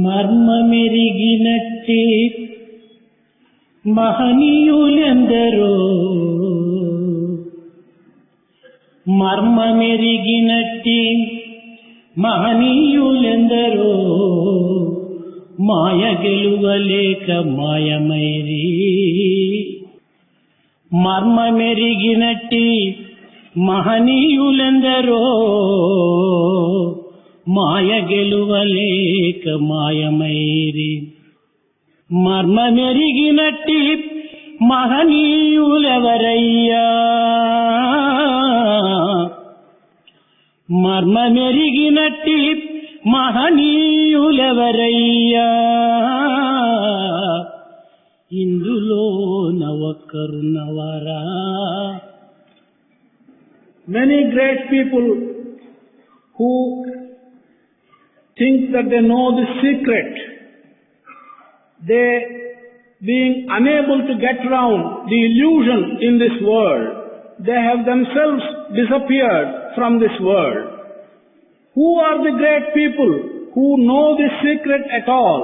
మర్మమెరిగినట్టి మహనీయులెందరో మర్మమెరిగినట్టి మహనీయులెందరో మాయ గెలువలేక మాయమైరి మర్మమెరిగినట్టి మహనీయులెందరో మాయ గెలువలేక మాయమైరి మర్మమెరిగినట్టి మహనీయులెవరయ్యా మర్మమెరిగినట్టి మహనీయులెవరయ్యా ఇందులో నవకరుణవరా. Many great people who think that they know the secret, they being unable to get round the illusion in this world, they have themselves disappeared from this world. Who are the great people who know this secret at all?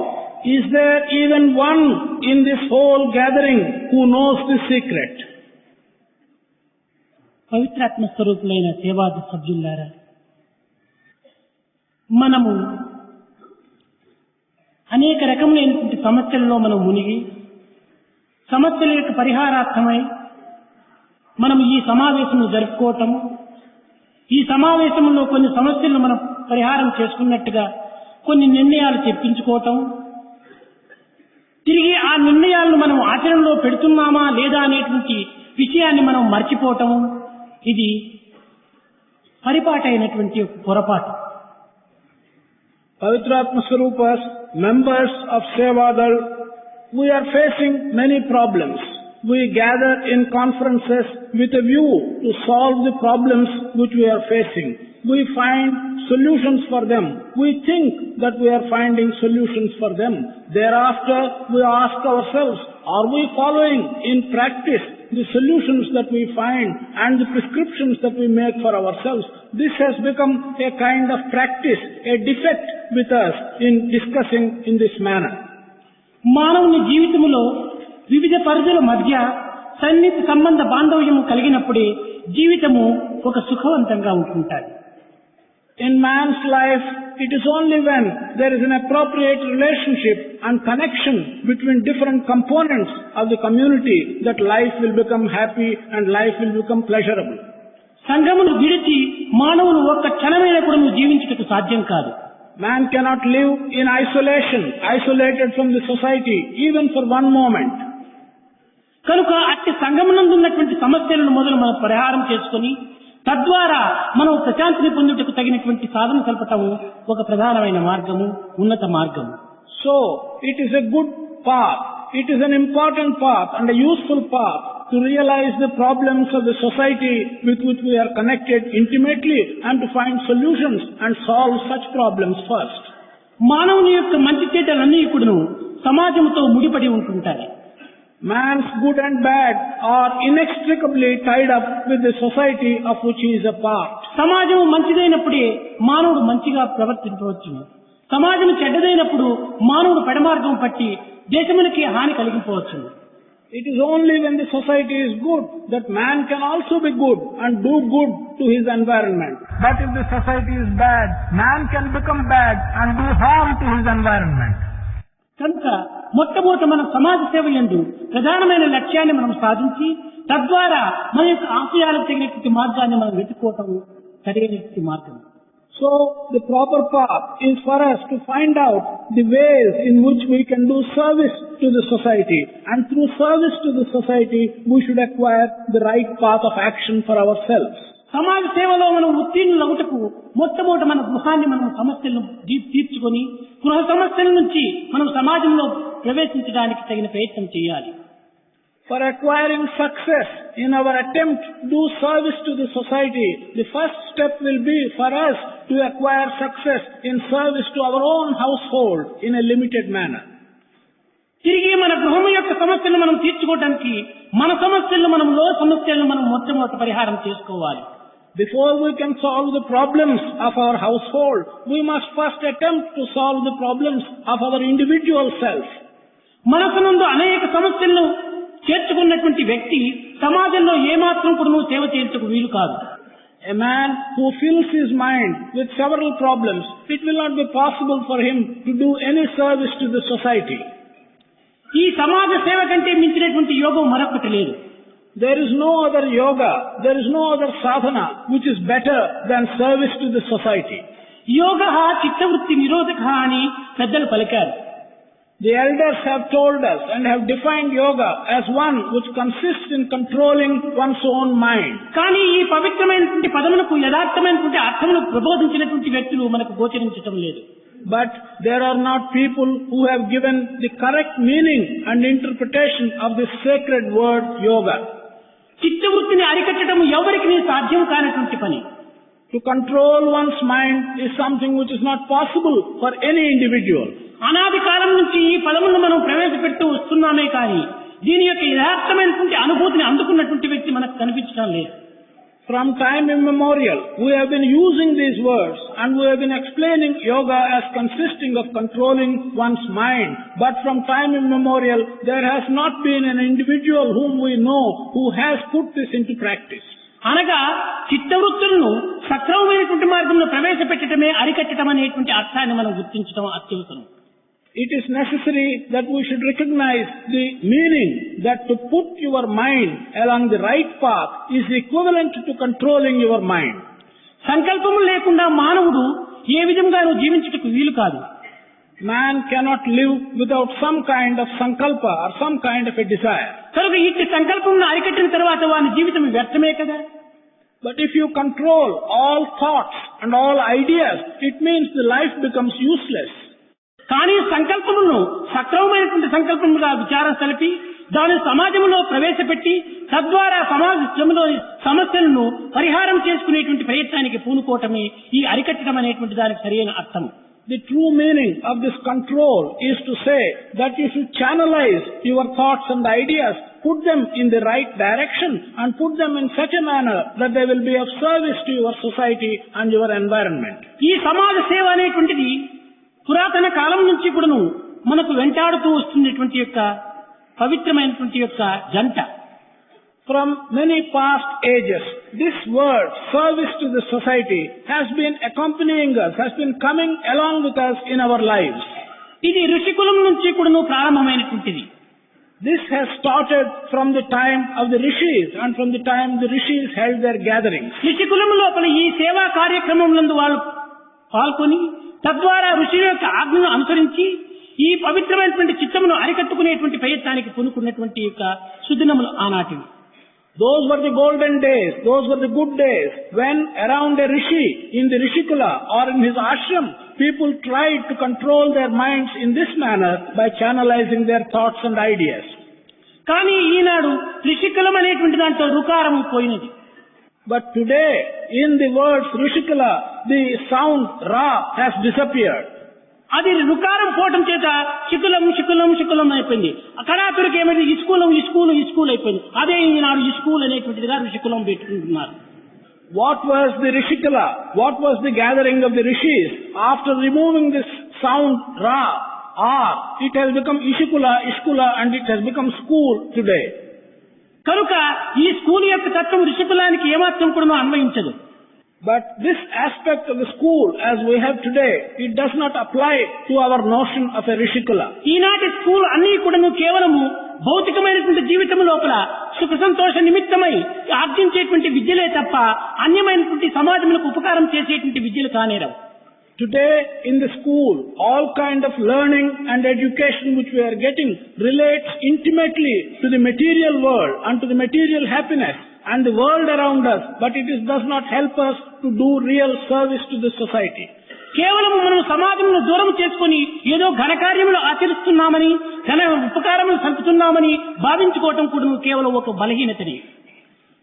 Is there even one in this whole gathering who knows this secret? పవిత్రాత్మ స్వరూపులైన సేవాది సభ్యులారా, మనము అనేక రకములైనటువంటి సమస్యలలో మనం మునిగి సమస్యల యొక్క పరిహారార్థమై మనం ఈ సమావేశము జరుపుకోవటము, ఈ సమావేశంలో కొన్ని సమస్యలను మనం పరిహారం చేసుకున్నట్టుగా కొన్ని నిర్ణయాలు చెప్పించుకోవటం, తిరిగి ఆ నిర్ణయాలను మనం ఆచరణలో పెడుతున్నామా లేదా అనేటువంటి విషయాన్ని మనం మర్చిపోవటం, ఇది పరిపాటైనటువంటి ఒక పొరపాటు. Pavitratma Swarupas, members of Sevadal, we are facing many problems. We gather in conferences with a view to solve the problems which we are facing. We find solutions for them. We think that we are finding solutions for them. Thereafter, we ask ourselves, are we following in practice the solutions that we find and the prescriptions that we make for ourselves? This has become a kind of practice, a defect with us in discussing in this manner. మానవుని జీవితంలో వివిధ పరిధుల మధ్య సన్నిహిత సంబంధ బాంధవ్యం కలిగినప్పుడే జీవితము ఒక సుఖవంతంగా ఉంటుంటుంది. In man's life, it is only when there is an appropriate relationship and connection between different components of the community that life will become happy and life will become pleasurable. సంఘమును విడిచి మానవుడు ఒక్క క్షణమైన కూడా జీవించుటకు సాధ్యం కాదు. Man cannot live in isolation, isolated from the society, even for one moment. కనుక అట్టి సంఘమునందు ఉన్నటువంటి సమస్యలను మొదలు మనం పరిహారం చేసుకుని తద్వారా మనం ప్రశాంతిని పొందుటకు తగినటువంటి సాధన కల్పటము ఒక ప్రధానమైన మార్గము, ఉన్నత మార్గము. So, it is a good path, it is an important path and a useful path to realize the problems of the society with which we are connected intimately and to find solutions and solve such problems first. మానవుని యొక్క మంచి చెడ్డలన్నీ ఇప్పుడు సమాజంతో ముడిపడి ఉంటుంటాయి. Man's good and bad are inextricably tied up with the society of which he is a part. సమాజం మంచిదైనప్పుడే మానవుడు మంచిగా ప్రవర్తించవచ్చు. సమాజం చెడ్డదైనప్పుడు మానవుడు పెడమార్గం పట్టి దేశమునికి హాని కలిగించవచ్చు. It is only when the society is good that man can also be good and do good to his environment. But if the society is bad, man can become bad and do harm to his environment. కనుక మొట్టమొదట మన సమాజ సేవ యందు ప్రధానమైన లక్ష్యాన్ని మనం సాధించి తద్వారా మన యొక్క ఆశయాలకు తగినటువంటి మార్గాన్ని మనం వెతుక్కోవటం సరైనటువంటి మార్గం. So, the proper path is for us to find out the ways in which we can do service to the society, and through service to the society we should acquire the right path of action for ourselves. సమాజ సేవలో మనం ఉత్తీర్ణులవుటకు మొట్టమొదట మన గృహాన్ని మనం సమస్యలను తీర్చుకొని గృహ సమస్యల నుంచి మనం సమాజంలో ప్రవేశించడానికి తగిన ప్రయత్నం చేయాలి. For acquiring success in our attempt to do service to the society, the first step will be for us to acquire success in service to our own household in a limited manner. తిరిగి మన గృహం యొక్క సమస్యలను మనం తీర్చుకోవడానికి మన సమస్యలను మనం సమస్యలను మనం మొట్టమొదటి పరిహారం చేసుకోవాలి. Before we can solve the problems of our household, we must first attempt to solve the problems of our individual self. మనసునందు అనేక సమస్యలను చేర్చుకున్నటువంటి వ్యక్తి సమాజంలో ఏమాత్రం కూడా సేవ చేయించకు వీలు కాదు. A man who fills his mind with several problems, it will not be possible for him to do any service to the society. ఈ సమాజ సేవ కంటే మించినటువంటి యోగం మరొకటి లేదు. There is no other yoga, there is no other sadhana which is better than service to the society. యోగః చిత్తవృత్తి నిరోధకః అని పెద్దలు పలికారు. The elders have told us and have defined yoga as one which consists in controlling one's own mind. కానీ ఈ పవిత్రమైనటువంటి పదములకు యథార్థమైనటువంటి అర్థమును ప్రబోధించినటువంటి వ్యక్తులు మనకు గోచరించటం లేదు. But there are not people who have given the correct meaning and interpretation of this sacred word yoga. చిత్తవృత్తిని అరికట్టడం ఎవరికి సాధ్యం కానటువంటి పని. To control one's mind is something which is not possible for any individual. అనాది కాలం నుంచి ఈ పదములను మనం ప్రవేశపెడుతూ వస్తున్నామే కానీ దీని యొక్క యథార్థమైనటువంటి అనుభూతిని అందుకున్నటువంటి వ్యక్తి మనకు కనిపించడం లేదు. From time immemorial, we have been using these words and we have been explaining yoga as consisting of controlling one's mind. But from time immemorial, there has not been an individual whom we know who has put this into practice. అనగా చిత్తవృత్తులను సక్రమమైనటువంటి మార్గంలో ప్రవేశపెట్టడమే అరికట్టడం అనేటువంటి అర్థాన్ని మనం గుర్తించడం అత్యవసరం. It is necessary that we should recognize the meaning that to put your mind along the right path is equivalent to controlling your mind. సంకల్పము లేకుండా మానవుడు ఏ విధంగానూ జీవించుటకు వీలు కాదు. Man cannot live without some kind of sankalpa or some kind of a desire. కనుక ఇట్టి సంకల్పమును అరికట్టిన తర్వాత వాని జీవితం వ్యర్థమే కదా. But if you control all thoughts and all ideas, it means the life becomes useless. కానీ సంకల్పములను సక్రమమైనటువంటి సంకల్పముగా విచారం తెలిపి దాని సమాజంలో ప్రవేశపెట్టి తద్వారా సమాజంలో సమస్యలను పరిహారం చేసుకునేటువంటి ప్రయత్నానికి పూనుకోవటమే ఈ అరికట్టడం అనేటువంటి దానికి సరైన అర్థం. The true meaning of this control is to say that you should channelize your thoughts and ideas, put them in the right direction and put them in such a manner that they will be of service to your society and your environment. ఈ సమాజ సేవ అనేటువంటిది పురాతన కాలం నుంచి కూడాను మనకు వెంటాడుతూ వస్తున్నటువంటి యొక్క పవిత్రమైనటువంటి యొక్క జంట. From many past ages, this word service to the society has been accompanying us, has been coming along with us in our lives. ఇది ఋషికులం నుంచి కూడాను ప్రారంభమైనటువంటిది. This has started from the time of the rishis and from the time the rishis held their gatherings. ఋషికులం లోపల ఈ సేవా కార్యక్రమములందు వాళ్ళు పాల్గొని తద్వారా ఋషుల యొక్క ఆజ్ఞను అనుసరించి ఈ పవిత్రమైనటువంటి చిత్తమును అరికట్టుకునేటువంటి ప్రయత్నానికి పూనుకున్నటువంటి యొక్క సుదినములు ఆనాటివి. Those were the golden days, those were the good days when around a rishi in the Rishikula or in his ashram, people tried to control their minds in this manner by channelizing their thoughts and ideas. కానీ ఈనాడు ఋషికులం అనేటువంటి దాంట్లో రుకారము పోయినది. But today, in the words Rishikula, the sound Ra has disappeared. అది రుకారం పోవటం చేత శికులం శికులం శికులం అయిపోయింది. కడాతుడికి ఏమైంది school అయిపోయింది. అదే ఈనాడు ఇస్కూల్ అనేటువంటిదిగా ఋషికులం పెట్టుకుంటున్నారు. What was the Rishikula? What was the gathering of the rishis? After removing this sound Ra, it has become Ishkula and it has become school today. కనుక ఈ స్కూల్ యొక్క తత్వం ఋషికులానికి ఏమాత్రం కూడా అన్వయించదు. But this aspect of the school as we have today, it does not apply to our notion of a Rishikula. ఈనాటి school అన్ని కూడాను కేవలము భౌతికమైనటువంటి జీవితం లోపల సుఖ సంతోష నిమిత్తమై ఆర్జించేటువంటి విద్యలే తప్ప అన్యమైనటువంటి సమాజములకు ఉపకారం చేసేటువంటి విద్యలు కానేరవు. Today in the school, all kind of learning and education which we are getting relates intimately to the material world and to the material happiness and the world around us, but does not help us to do real service to the society. కేవలం మనం సమాజంలో దూరం చేసుకుని ఏదో ఘనకార్యములు ఆచరిస్తున్నామని ఘన ఉపకారములు సంపుతున్నామని భావించుకోవటం కూడా కేవలం ఒక బలహీనతని.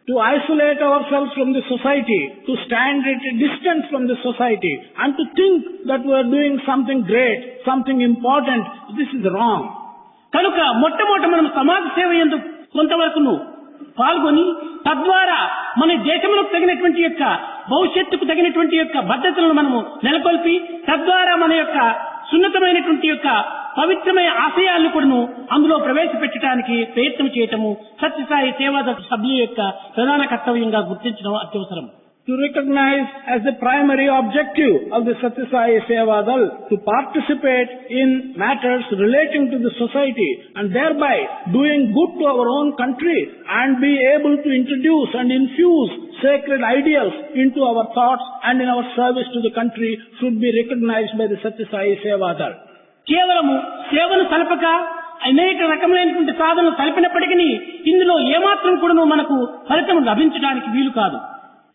To isolate ourselves from the society, to stand at a distance from the society and to think that we are doing something great, something important, this is wrong. కనుక మొట్టమొదట మనం సమాజ సేవ యందు కొంతవరకు పాల్గొని తద్వారా మన దేశంలో తగినటువంటి యొక్క భవిష్యత్తుకు తగినటువంటి యొక్క భద్రతలను మనము నెలకొల్పి తద్వారా మన యొక్క సున్నతమైనటువంటి యొక్క పవిత్రమైన ఆశయాలను కూడాను అందులో ప్రవేశపెట్టడానికి ప్రయత్నం చేయటము సత్యసాయి సేవాదళ సభ్యుల యొక్క ప్రధాన కర్తవ్యంగా గుర్తించడం అత్యవసరం. To recognize as the primary objective of the Satya Sai Seva Dal to participate in matters relating to the society and thereby doing good to our own country and be able to introduce and infuse sacred ideals into our thoughts and in our service to the country should be recognized by the Satya Sai Seva Dal. కేవలము సేవను సలపక అనేక రకములైనటువంటి సాధనలు సలిపినప్పటికీ ఇందులో ఏమాత్రం కూడాను మనకు ఫలితం లభించడానికి వీలు కాదు.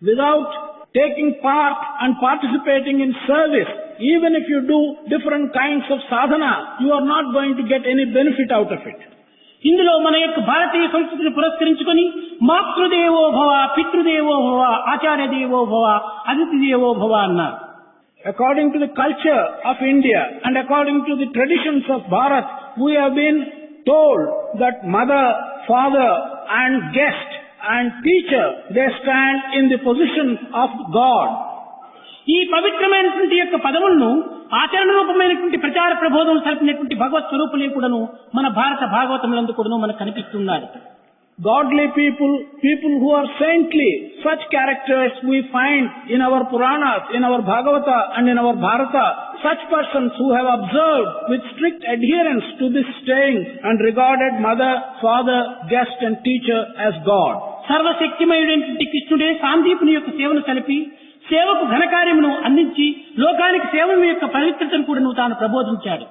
Without taking part and participating in service, even if you do different kinds of sadhana, you are not going to get any benefit out of it. ఇందులో మన యొక్క భారతీయ సంస్కృతిని పురస్కరించుకొని మాతృదేవో భవ, పితృదేవో భవ, ఆచార్య దేవో భవ, అతిథి దేవో భవ అన్నారు. According to the culture of India and according to the traditions of Bharat, we have been told that mother, father and guest and teacher, they stand in the position of God. ఈ పవిత్రమైనటువంటి యొక్క పదములను ఆచరణ రూపమైనటువంటి ప్రచార ప్రబోధం సల్పినటువంటి భగవత్ స్వరూపులే కూడాను మన భారత భాగవతములందు కూడాను మనకు కనిపిస్తున్నారు. Godly people, people who are saintly, such characters we find in our Puranas, in our Bhagavata and in our Bharata, such persons who have observed with strict adherence to this saying and regarded mother, father, guest and teacher as God. సర్వశక్తిమయుడైనటువంటి కృష్ణుడే సాందీపుని యొక్క సేవను కలిపి సేవకు ఘనకార్యమును అందించి లోకానికి సేవ యొక్క పవిత్రతను కూడా తాను ప్రబోధించాడు.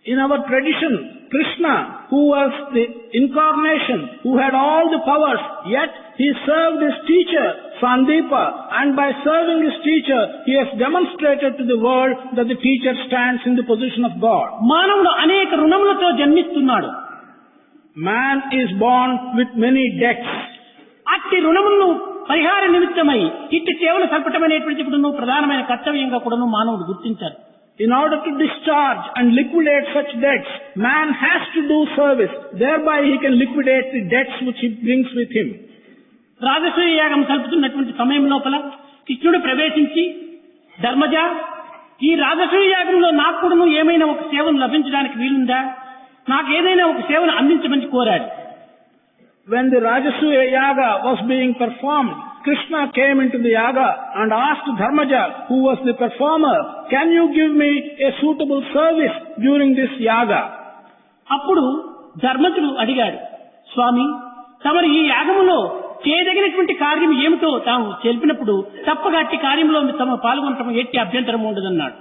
In our tradition, Krishna, who was the incarnation, who had all the powers, yet he served his teacher, Sandeepa, and by serving his teacher, he has demonstrated to the world that the teacher stands in the position of God. మానవుడు అనేక రుణములతో జన్మిస్తున్నాడు. Man is born with many debts. అట్టి రుణములను పరిహార నిమిత్తమై ఇట్టి సేవలు సల్పటం అనేటువంటి ప్రధానమైన కర్తవ్యంగా కూడా మానవుడు గుర్తించారు. In order to discharge and liquidate such debts, man has to do service. Thereby he can liquidate the debts which he brings with him. రాజసూయ యాగం సల్పుతున్నటువంటి సమయం లోపల కృష్ణుడు ప్రవేశించి, ధర్మజ, ఈ రాజసూయ యాగంలో నాకు కూడా ఏమైనా ఒక సేవను లభించడానికి వీలుందా, నాకు ఏదైనా ఒక సేవను అందించమని కోరాడు. When the Rajasuya Yaga was being performed, Krishna came into the yaga and asked Dharmaja, who was the performer, can you give me a suitable service during this yaga? అప్పుడు ధర్మజుడు అడిగాడు, స్వామి, తమరు ఈ యాగములో చేయదగినటువంటి కార్యం ఏమిటో తాము తెలిపినప్పుడు తప్పగా అట్టి కార్యంలో తమ పాల్గొనటం ఎట్టి అభ్యంతరం ఉండదన్నాడు.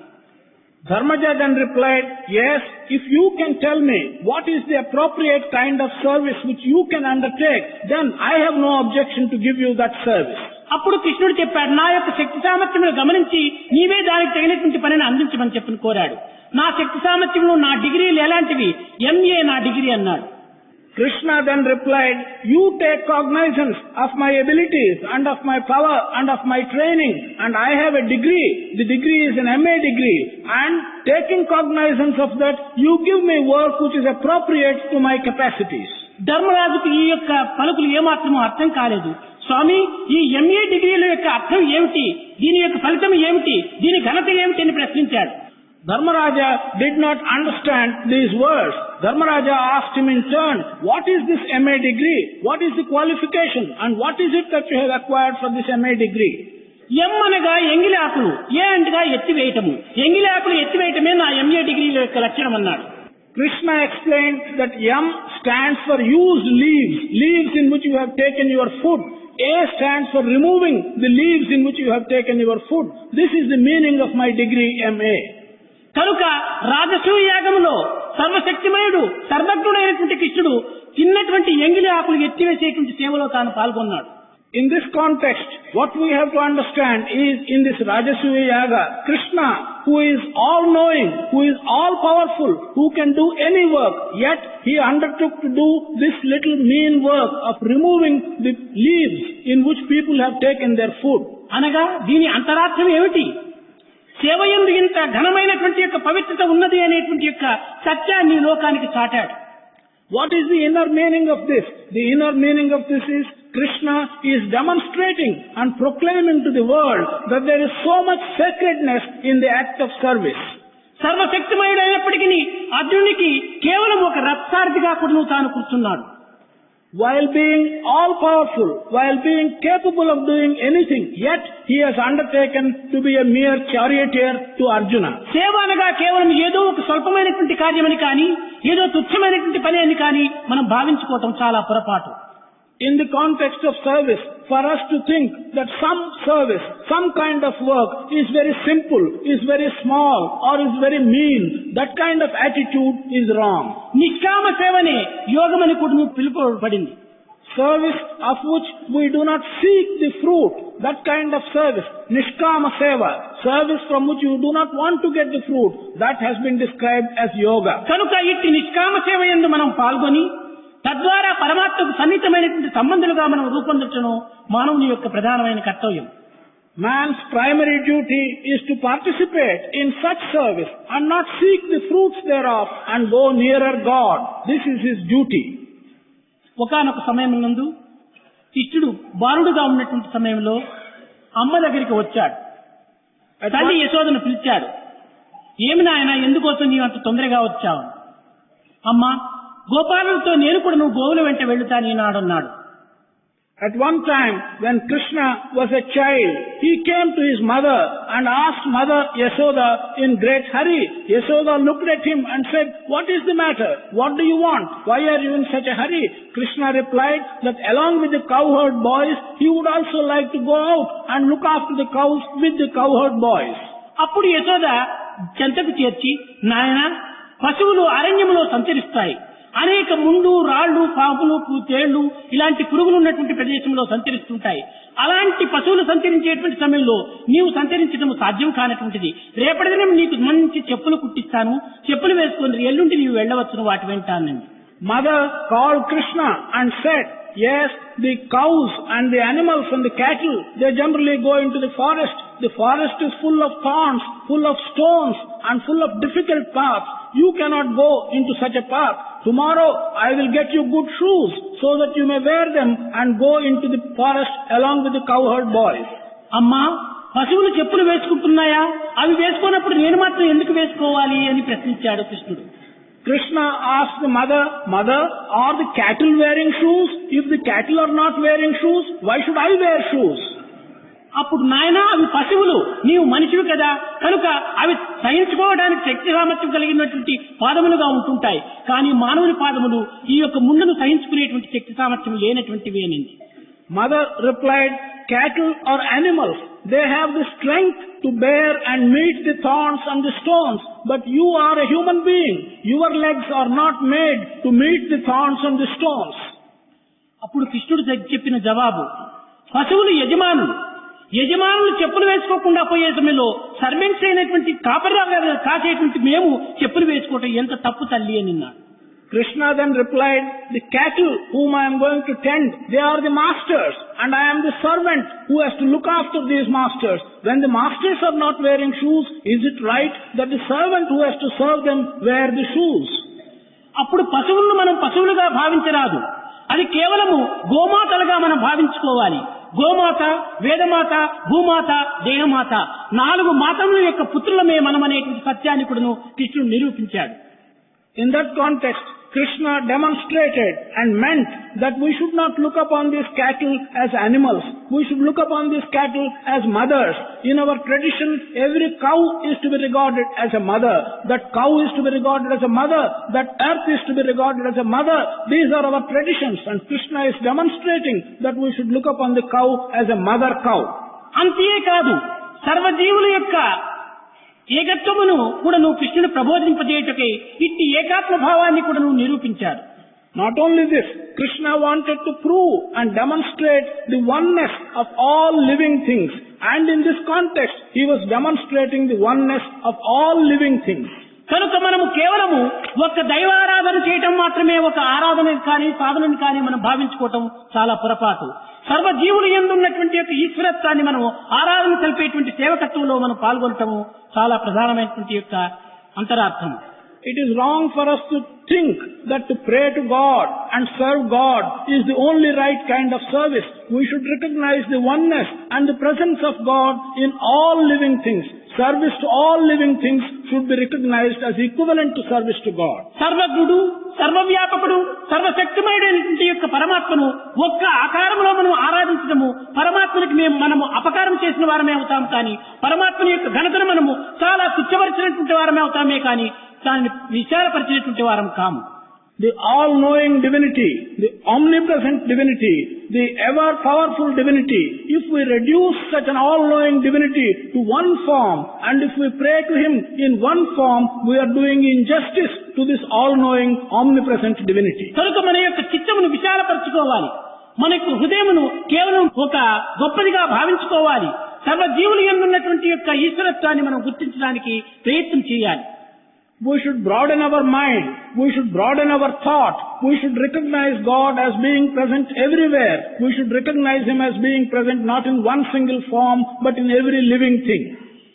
Dharmaja then replied, yes, if you can tell me what is the appropriate kind of service which you can undertake, then I have no objection to give you that service. అప్పుడు కృష్ణుడు చెప్పాడు, నా యొక్క శక్తి సామర్థ్యమును గమనించి నీవే దానికి తగినటువంటి పనిని అందించమని చెప్పని కోరాడు. నా శక్తి సామర్థ్యంలో నా డిగ్రీలు ఎలాంటివి, MA నా డిగ్రీ అన్నాడు. Krishna then replied, you take cognizance of my abilities and of my power and of my training, and I have a degree. The degree is an MA degree, and taking cognizance of that, you give me work which is appropriate to my capacities. ధర్మరాజుకు ఈ యొక్క పలుకులు ఏమాత్రమూ అర్థం కాలేదు. స్వామి, ఈ MA డిగ్రీల యొక్క అర్థం ఏమిటి, దీని యొక్క ఫలితం ఏమిటి, దీని ఘనత ఏమిటి అని ప్రశ్నించాడు. Dharmaraja did not understand these words. Dharmaraja asked him in turn, what is this MA degree? What is the qualification? And what is it that you have acquired for this MA degree? ఎం అనగా ఎంగిలి ఆకులు, ఏ అంటగా ఎత్తివేయటము, ఎంగిలి ఆకులు ఎత్తివేయటమే నా MA డిగ్రీల యొక్క లక్షణం అన్నాడు. Krishna explained that Yam stands for used leaves, leaves in which you have taken your food. A stands for removing the leaves in which you have taken your food. This is the meaning of my degree MA. కనుక రాజసూయ యాగములో సర్వశక్తిమయుడు సర్వజ్ఞుడైనటువంటి కృష్ణుడు చిన్నటువంటి ఎంగిలి ఆకులు ఎత్తివేసేటువంటి సేవలో తాను పాల్గొన్నాడు. In this context, what we have to understand is, in this Rajasuya Yaga, Krishna, who is all-knowing, who is all-powerful, who can do any work, yet he undertook to do this little mean work of removing the leaves in which people have taken their food. అనగా దీని అంతరార్థం ఏమిటి? సేవ యందు ఇంత ఘనమైనటువంటి యొక్క పవిత్రత ఉన్నది అనేటువంటి యొక్క సత్యాన్ని లోకానికి చాటాడు. What is the inner meaning of this? The inner meaning of this is Krishna is demonstrating and proclaiming to the world that there is so much sacredness in the act of service. సర్వశక్తిమయుడైనప్పటికీ అర్జునునికి కేవలం ఒక రథసారథిగా కూడా తాను కూర్చున్నాడు. While being all powerful, while being capable of doing anything, yet he has undertaken to be a mere charioteer to Arjuna. సేవ అనగా కేవలం ఏదో ఒక స్వల్పమైనటువంటి కార్యమని కానీ ఏదో తుచ్చమైనటువంటి పని అని కానీ మనం భావించుకోవటం చాలా పొరపాటు. In the context of service, for us to think that some service, some kind of work is very simple, is very small or is very mean, that kind of attitude is wrong. నిష్కామ సేవనే యోగమని కూడా పిలువబడింది. Service of which we do not seek the fruit, that kind of service, nishkama seva, service from which you do not want to get the fruit, that has been described as yoga. కనుక ఇట్టి నిష్కామ సేవ యందు మనం పాల్గొని తద్వారా పరమాత్మకు సన్నిహితమైనటువంటి సంబంధాలుగా మనం రూపొందించడం మానవుని యొక్క ప్రధానమైన కర్తవ్యం. Man's primary duty is to participate in such service and not seek the fruits thereof and go nearer God. This is his duty. ఒకానొక సమయం నందు కృష్ణుడు బాలుడుగా ఉన్నటువంటి సమయంలో అమ్మ దగ్గరికి వచ్చాడు. తల్లి యశోదను పిలిచాడు. ఏమి నాయనా, ఎందుకోసం నీవు అంత తొందరగా వచ్చావు? అమ్మా, గోపాలుడితో నేను కూడా నువ్వు గోవుల వెంట వెళ్తాను ఈనాడన్నాడు. At one time, when Krishna was a child, he came to his mother and asked Mother Yashoda in great hurry. Yashoda looked at him and said, "What is the matter? What do you want? Why are you in such a hurry?" Krishna replied that along with the cowherd boys, he would also like to go out and look after the cows with the cowherd boys. అప్పుడు యశోద చెంతకు చేర్చి, నాయనా, పశువులు అరణ్యములో సంచరిస్తాయి. అనేక ముండు, రాళ్లు, పాపులు, తేళ్లు ఇలాంటి పురుగులు ఉన్నటువంటి ప్రదేశంలో సంచరిస్తుంటాయి. అలాంటి పశువులు సంచరించేటువంటి సమయంలో నీవు సంచరించడం సాధ్యం కానటువంటిది. రేపటి దినం నీకు మంచి చెప్పులు కుట్టిస్తాను, చెప్పులు వేసుకొని ఎల్లుండి నీవు వెళ్ళవచ్చును వాటి వెంటానండి. Mother called Krishna and said, yes, the cows and the animals and the cattle, they generally go into the forest. The forest is full of thorns, full of stones and full of difficult paths. You cannot go into such a path. Tomorrow I will get you good shoes so that you may wear them and go into the forest along with the cowherd boys. అమ్మా, పశువులు చెప్పులు వేసుకుంటున్నాయా? అవి వేసుకున్నప్పుడు నేను మాత్రం ఎందుకు వేసుకోవాలి అని ప్రశ్నించాడు కృష్ణుడు. Krishna asked the mother, "Mother, are the cattle wearing shoes? If the cattle are not wearing shoes, why should I wear shoes?" అప్పుడు నాయనా, అవి పశువులు, నీవు మనిషివి కదా, కనుక అవి సహించుకోవడానికి శక్తి సామర్థ్యం కలిగినటువంటి పాదములుగా ఉంటుంటాయి. కానీ మానవుని పాదములు ఈ యొక్క ముందును సహించుకునేటువంటి శక్తి సామర్థ్యం లేనటువంటివి అనింది. Mother replied, "Cattle or animals, they have the strength to bear and meet the thorns and the stones, but you are a human being. Your legs are not made to meet the thorns and the stones." అప్పుడు కృష్ణుడు చెప్పిన జవాబు, పశువులు యజమానులు చెప్పులు వేసుకోకుండా పోయే సమయంలో సర్వెంట్స్ అయినటువంటి కాపరిగా కాసేటువంటి మేము చెప్పులు వేసుకోవటం ఎంత తప్పు తల్లి అని అన్నాడు. Krishna then replied, "The cattle whom I am going to tend, they are the masters, and I am the servant who has to look after these masters. When the masters are not wearing shoes, is it right that the servant who has to serve them wear the shoes?" అప్పుడు పశువులను మనం పశువులుగా భావించరాదు. అది కేవలము గోమాతలుగా మనం భావించుకోవాలి. గోమాత, వేదమాత, భూమాత, దేహమాత, 4 మాతల యొక్క పుత్రులమే మనం అనేటువంటి సత్యాన్ని కూడా కృష్ణుడు నిరూపించాడు. In that context, Krishna demonstrated and meant that we should not look upon these cattle as animals. We should look upon these cattle as mothers. In our tradition, every cow is to be regarded as a mother. That cow is to be regarded as a mother. That earth is to be regarded as a mother. These are our traditions, and Krishna is demonstrating that we should look upon the cow as a mother cow. అంతేకాదు, సర్వజీవుల యొక్క ఏకత్వమును కూడా నువ్వు కృష్ణుడు ప్రబోధింపజేయుటకై ఇట్టి ఏకాత్మ భావాన్ని కూడా నువ్వు నిరూపించాడు. Not only this, Krishna wanted to prove and demonstrate the oneness of all living things, and in this context he was demonstrating the oneness of all living things. కనుక మనము కేవలము ఒక దైవారాధన చేయటం మాత్రమే ఒక ఆరాధన కానీ సాధనని కానీ మనం భావించుకోవటం చాలా పొరపాటు. సర్వజీవులు యందు ఉన్నటువంటి యొక్క ఈశ్వరత్వాన్ని మనం ఆరాధన తెలిపేటువంటి సేవకత్వంలో మనం పాల్గొనటము చాలా ప్రధానమైనటువంటి యొక్క అంతరార్థం. It is wrong for us to think that to pray to God and serve God is the only right kind of service. We should recognize the oneness and the presence of God in all living things. Service to all living things should be recognized as equivalent to service to God. సర్వజ్ఞుడు, సర్వవ్యాపకుడు, సర్వశక్తిమయుడైనటువంటి యొక్క పరమాత్మను ఒక్క ఆకారంలో మనం ఆరాధించడము పరమాత్మనికి మనము అపకారం చేసిన వారమే అవుతాం కానీ పరమాత్మని యొక్క ఘనతను మనము చాలా తుచ్చపరిచినటువంటి వారమే అవుతామే కానీ దాన్ని విచారపరిచినటువంటి వారం కాము. The all-knowing divinity, the omnipresent divinity, the ever-powerful divinity, if we reduce such an all-knowing divinity to one form and if we pray to Him in one form, we are doing injustice to this all-knowing, omnipresent divinity. కనుక మన యొక్క చిత్తమును విశాలపరచుకోవాలి. మనకు హృదయమును కేవలం ఒక గొప్పదిగా భావించుకోవాలి. సర్వజీవులు యందున్నటువంటి యొక్క ఈశ్వరత్వాన్ని మనం గుర్తించడానికి ప్రయత్నం చేయాలి. We should broaden our mind. We should broaden our thought. We should recognize God as being present everywhere. We should recognize Him as being present not in one single form, but in every living thing.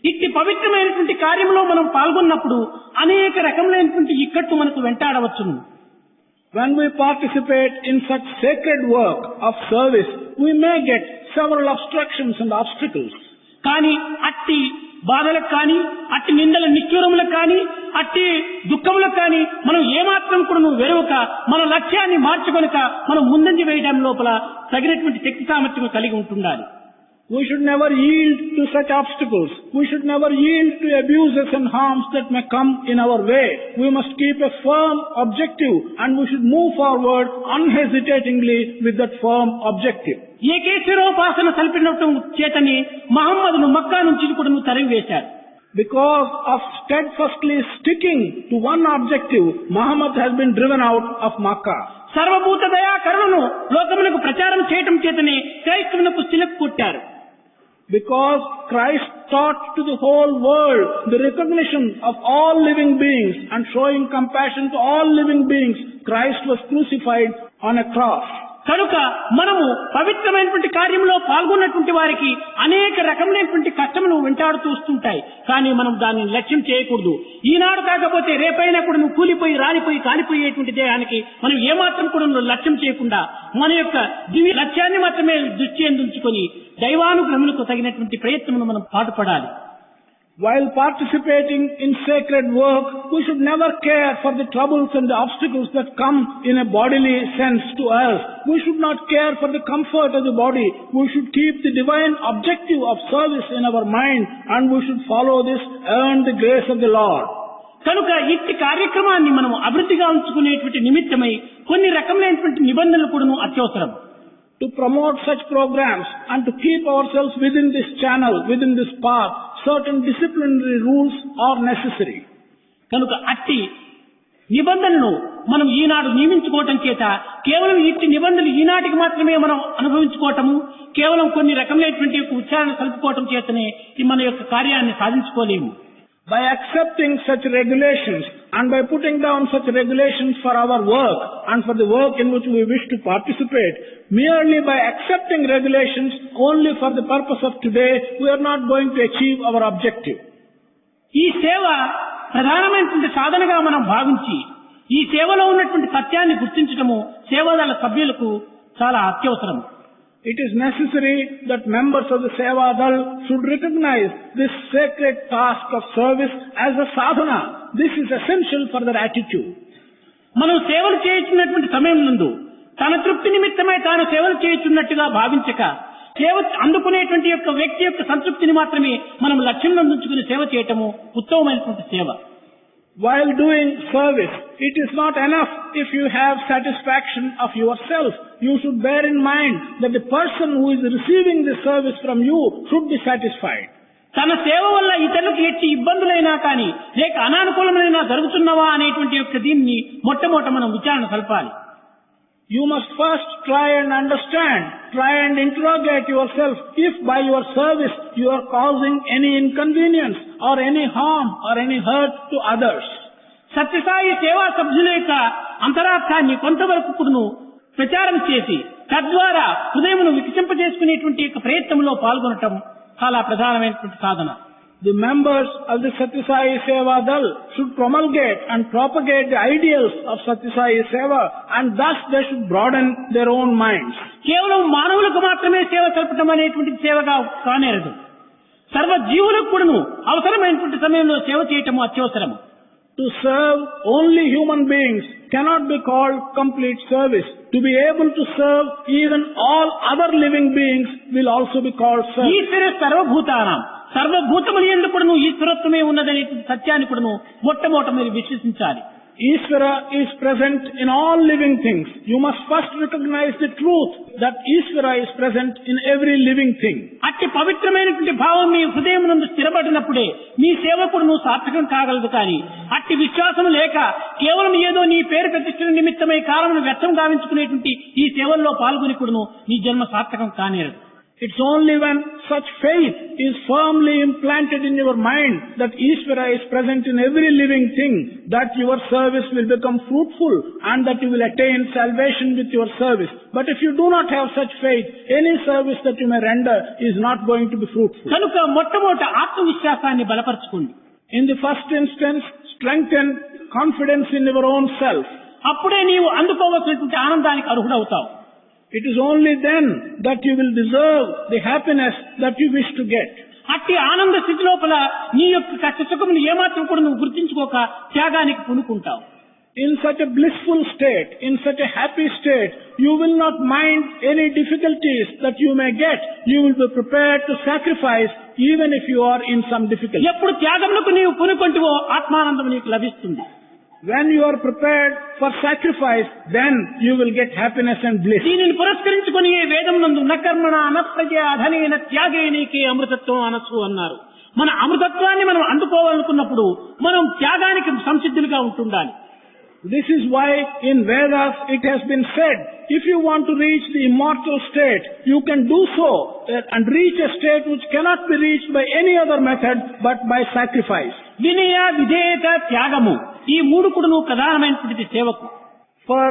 ఇట్టి పవిత్రమైనటువంటి కార్యంలో మనం పాల్గొన్నప్పుడు అనేక రకములైనటువంటి ఇక్కట్లు మనకు వెంటాడవచ్చును. When we participate in such sacred work of service, we may get several obstructions and obstacles. కానీ అట్టి బాధలకు కానీ అట్టి నిందల నిష్ఠూరములకు కానీ అట్టి దుఃఖములకు కానీ మనం ఏమాత్రం కూడా వెరవక మన లక్ష్యాన్ని మార్చుకొనక మనం ముందంజ వేయడం లోపల తగినటువంటి శక్తి సామర్థ్యం కలిగి ఉంటుండాలి. We should never yield to such obstacles. We should never yield to abuses and harms that may come in our way. We must keep a firm objective and we should move forward unhesitatingly with that firm objective. ఏకేశ్వరోపాసన సల్పినటం చేతని మహమ్మదును మక్కా నుంచి కూడా తరిమివేశారు. Because of steadfastly sticking to one objective, Muhammad has been driven out of Makkah. సర్వభూత దయా కరుణను లోకములకు ప్రచారం చేయటం చేతనే క్రైస్తవులకు సిలకు కొట్టారు. Because Christ taught to the whole world the recognition of all living beings and showing compassion to all living beings, Christ was crucified on a cross. కనుక మనము పవిత్రమైనటువంటి కార్యంలో పాల్గొన్నటువంటి వారికి అనేక రకమైనటువంటి కష్టములు వెంటాడుతూ వస్తుంటాయి. కానీ మనం దాన్ని లక్ష్యం చేయకూడదు. ఈనాడు కాకపోతే రేపైనా కూడా నువ్వు కూలిపోయి రాలిపోయి కాలిపోయేటువంటి దేహానికి మనం ఏమాత్రం కూడా లక్ష్యం చేయకుండా మన యొక్క దివ్య లక్ష్యాన్ని మాత్రమే దృష్టి అందించుకొని దైవానుగ్రహములకు తగినటువంటి ప్రయత్నమును మనం పాటుపడాలి. While participating in sacred work, we should never care for the troubles and the obstacles that come in a bodily sense to us. We should not care for the comfort of the body. We should keep the divine objective of service in our mind and we should follow this, earn the grace of the Lord. కనుక ఇట్టి కార్యక్రమాన్ని మనం అభివృద్ధిగా ఉంచుకునేటువంటి నిమిత్తమై కొన్ని రకమైనటువంటి నిబంధనలు కూడా అత్యవసరం. To promote such programs and to keep ourselves within this channel, within this path, certain disciplinary rules are necessary. కనుక అట్టి నిబంధనలను మనం ఈనాడు నియమించుకోవటం చేత కేవలం ఇట్టి నిబంధనలు ఈనాటికి మాత్రమే మనం అనుభవించుకోవటము, కేవలం కొన్ని రకమైనటువంటి ఉచ్చారణ కలుపుకోవటం చేతనే మన యొక్క కార్యాన్ని సాధించుకోలేము. By accepting such regulations and by putting down such regulations for our work and for the work in which we wish to participate, merely by accepting regulations only for the purpose of today, we are not going to achieve our objective. ఈ సేవ ప్రధానమైనటువంటి సాధనగా మనం భావించి ఈ సేవలో ఉన్నటువంటి సత్యాన్ని గుర్తించడము సేవాదళ సభ్యులకు చాలా అత్యవసరం. It is necessary that members of the Seva Dal should recognize this sacred task of service as a sadhana. This is essential for their attitude. మనం సేవలు చేస్తున్నటువంటి సమయం నందు తన తృప్తి నిమిత్తమై తాను సేవలు చేస్తున్నట్టుగా భావించక సేవ అందుకునేటువంటి యొక్క వ్యక్తి యొక్క సంతృప్తిని మాత్రమే మనం లక్ష్యంలో ఉంచుకుని సేవ చేయటము ఉత్తమమైనటువంటి సేవ. While doing service, it is not enough if you have satisfaction of yourself. You should bear in mind that the person who is receiving the service from you should be satisfied. తన సేవ వల్ల ఇతరులకు ఎట్టి ఇబ్బందులైనా కానీ లేక అనానుకూలమైనా జరుగుతున్నవా అనేటువంటి యొక్క దీన్ని మొట్టమొదట మనం విచారణ సల్పాలి. You must first try and understand, try and interrogate yourself if by your service you are causing any inconvenience or any harm or any hurt to others. Sathya Sai సేవా సభ్యుల యొక్క అంతరార్థాన్ని కొంతవరకు కూడాను ప్రచారం చేసి తద్వారా హృదయమును వికసింపజేసుకునేటువంటి యొక్క ప్రయత్నంలో పాల్గొనటం చాలా ప్రధానమైనటువంటి సాధన. The members of the Satya Sai Seva Dal should promulgate and propagate the ideals of Satya Sai Seva, and thus they should broaden their own minds. కేవలం మానవులకు మాత్రమే సేవ సల్పటం అనేటువంటి సేవగా కానేరదు. సర్వ జీవులకు కూడాను అవసరమైనటువంటి సమయంలో సేవ చేయటము అత్యవసరము. To serve only human beings cannot be called complete service. To be able to serve even all other living beings will also be called service. ఈశ్వర సర్వభూతానాం, సర్వభూతముల యందు కూడాను ఈశ్వరత్వమే ఉన్నదనే సత్యాన్ని కూడాను మొట్టమొదట మీరు విశ్వసించాలి. Ishvara is present in all living things. You must first recognize the truth that Ishvara is present in every living thing. అట్టి పవిత్రమైనటువంటి భావం మీ హృదయం నందు స్థిరపడినప్పుడే మీ సేవకుడు నువ్వు సార్థకం కాగలదు. కానీ అట్టి విశ్వాసం లేక కేవలం ఏదో నీ పేరు ప్రతిష్ఠల నిమిత్తమై కాలమును వ్యర్థం గావించుకునేటువంటి ఈ సేవల్లో పాల్గొని కూడాను నీ జన్మ సార్థకం కానేరదు. It's only when such faith is firmly implanted in your mind that Ishvara is present in every living thing that your service will become fruitful and that you will attain salvation with your service. But if you do not have such faith, any service that you may render is not going to be fruitful. కనుక మొట్టమొదట ఆత్మవిశ్వాసాన్ని బలపరచుకోండి. In the first instance, strengthen confidence in your own self. అప్పుడే నీవు అందుకోవలసినటువంటి ఆనందానికి అర్హుడవుతావు. It is only then that you will deserve the happiness that you wish to get. అట్టి ఆనంద స్థితి లోపల నీ యొక్క కష్ట సుఖములు ఏమాత్రం కూడా నువ్వు గుర్తించుకోక త్యాగానికి పూనుకుంటావు. In such a blissful state, in such a happy state, you will not mind any difficulties that you may get. You will be prepared to sacrifice even if you are in some difficulty. ఎప్పుడు త్యాగములకు నీవు పూనుకుంటువో ఆత్మానందం నీకు లభిస్తుంది. When you are prepared for sacrifice, then you will get happiness and bliss. దీనిని పురస్కరించుకుని వేదం నందు నకర్మణ అనప్రజ అధనేన త్యాగేనికే అమృతత్వం అనసు అన్నారు. మన అమృతత్వాన్ని మనం అందుకోవాలనుకున్నప్పుడు మనం త్యాగానికి సంసిద్ధులుగా ఉంటుండాలి. This is why in Vedas it has been said, if you want to reach the immortal state, you can do so and reach a state which cannot be reached by any other method but by sacrifice. వినయ విధేయత త్యాగము ఈ మూడు కూడా నువ్వు ప్రధానమైనటువంటి సేవకు. For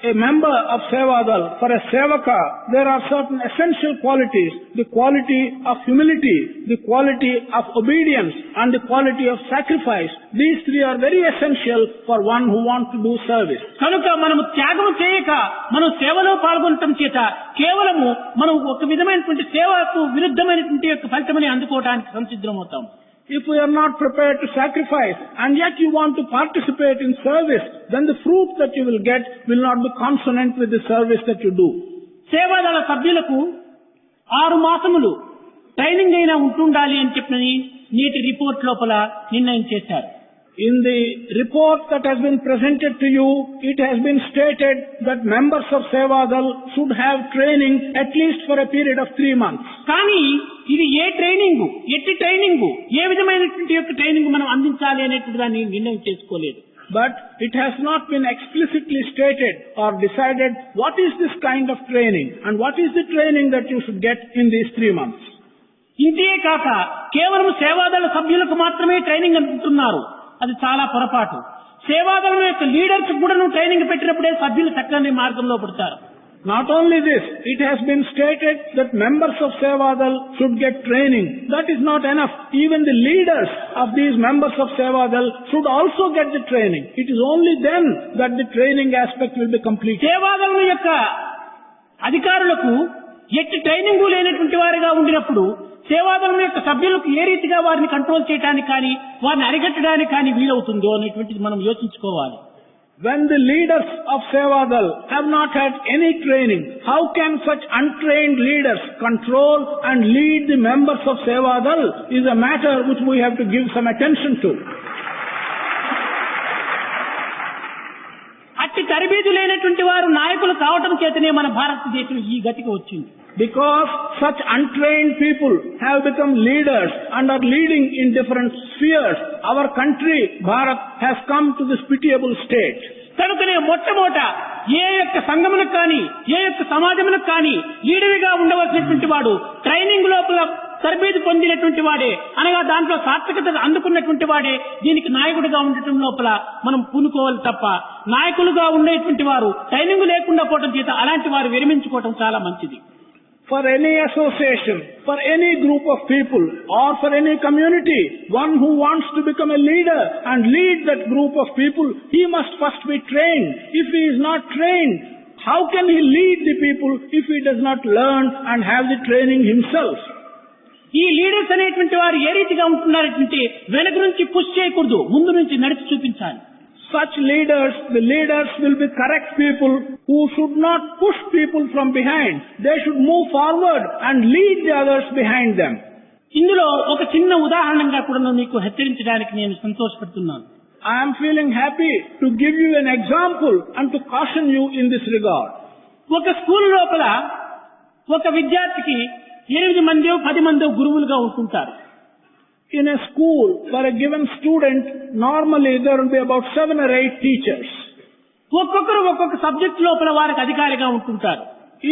a member of Sevadal, for a Sevaka, there are certain essential qualities. The quality of humility, the quality of obedience and the quality of sacrifice. These three are very essential for one who wants to do service. కనుక మనము త్యాగము చేయక మనం సేవలో పాల్గొనటం చేత కేవలము మనం ఒక విధమైనటువంటి సేవకు విరుద్ధమైనటువంటి యొక్క ఫలితమని అందుకోవడానికి సంసిద్ధమవుతాం. If we are not prepared to sacrifice and yet you want to participate in service, then the fruit that you will get will not be consonant with the service that you do. సేవాదళ సభ్యులకు 6 మాసములు training అయినా ఉంటుండాలి అని చెప్పని నేటి report లోపల నిర్ణయం చేశారు. In the report that has been presented to you, it has been stated that members of Sevadal should have training at least for a period of 3 months. కానీ ఇది ఏ ట్రైనింగ్, ఎట్టి ట్రైనింగ్, ఏ విధమైనటువంటి యొక్క ట్రైనింగ్ మనం అందించాలి అనేటువంటి దాన్ని నిర్ణయం చేసుకోలేదు. But it has not been explicitly stated or decided what is this kind of training and what is the training that you should get in these 3 months. ఇంతే కాక కేవలం సేవాదళ సభ్యులకు మాత్రమే ట్రైనింగ్ అనుకుంటున్నారు. అది చాలా పొరపాటు. సేవాదళం యొక్క లీడర్స్ కూడా ట్రైనింగ్ పెట్టినప్పుడే సభ్యులు చక్కని మార్గంలో పడతారు. Not only this, it has been stated that members of Sevadal should get training. That is not enough. Even the leaders of these members of Sevadal should also get the training. It is only then that the training aspect will be complete. సేవాదళం యొక్క అధికారులకు ఎట్టి training లేనటువంటి వారిగా ఉండినప్పుడు సేవాదళం యొక్క సభ్యులకు ఏ రీతిగా వారిని control చేయడానికి కానీ వారిని అరికట్టడానికి కానీ వీలవుతుందో అనేటువంటిది మనం యోచించుకోవాలి. When the leaders of Sevadal have not had any training, how can such untrained leaders control and lead the members of Sevadal is a matter which we have to give some attention to. అట్టి తరబేదు లేనటువంటి వారు నాయకులు కావటం చేతనే మన భారతదేశం ఈ గతికి వచ్చింది. Because such untrained people have become leaders and are leading in different spheres, our country, Bharat, has come to this pitiable state. కనుకనే మొట్టమొదట ఏ యొక్క సంఘములకు కానీ ఏ యొక్క సమాజములకు కానీ లీడర్గా ఉండవలసినటువంటి వాడు ట్రైనింగ్ లోపల తరబేదు పొందినటువంటి వాడే, అనగా దాంట్లో సార్థకత అందుకున్నటువంటి వాడే దీనికి నాయకుడిగా ఉండటం లోపల మనం పూనుకోవాలి తప్ప నాయకులుగా ఉండేటువంటి వారు ట్రైనింగ్ లేకుండా పోవడం చేత అలాంటి వారు విరమించుకోవటం చాలా మంచిది. for any association, for any group of people, or for any community, one who wants to become a leader and lead that group of people, he must first be trained. If he is not trained, how can he lead the people if he does not learn and have the training himself? ఈ leaders అనేటువంటి వారు ఏ రీతిగా ఉంటున్నారంటే వెనక నుంచి push చేయకూడదు, ముందు నుంచి నడిచి చూపించాలి. Such leaders, the leaders will be correct people who should not push people from behind. They should move forward and lead the others behind them. ఇందులో ఒక చిన్న ఉదాహరణగా కూడా మీకు హెచ్చరించడానికి నేను సంతోషపడుతున్నాను. I am feeling happy to give you an example and to caution you in this regard. ఒక school లోపల ఒక విద్యార్థికి 8 మందో 10 మందో గురువులుగా ఉంటుంటారు. In a school, for a given student, normally there will be about 7 or 8 teachers. ఒక్కొక్కరు ఒక్కొక్క subject లోపల వారికి అధికారిగా ఉంటుంటారు.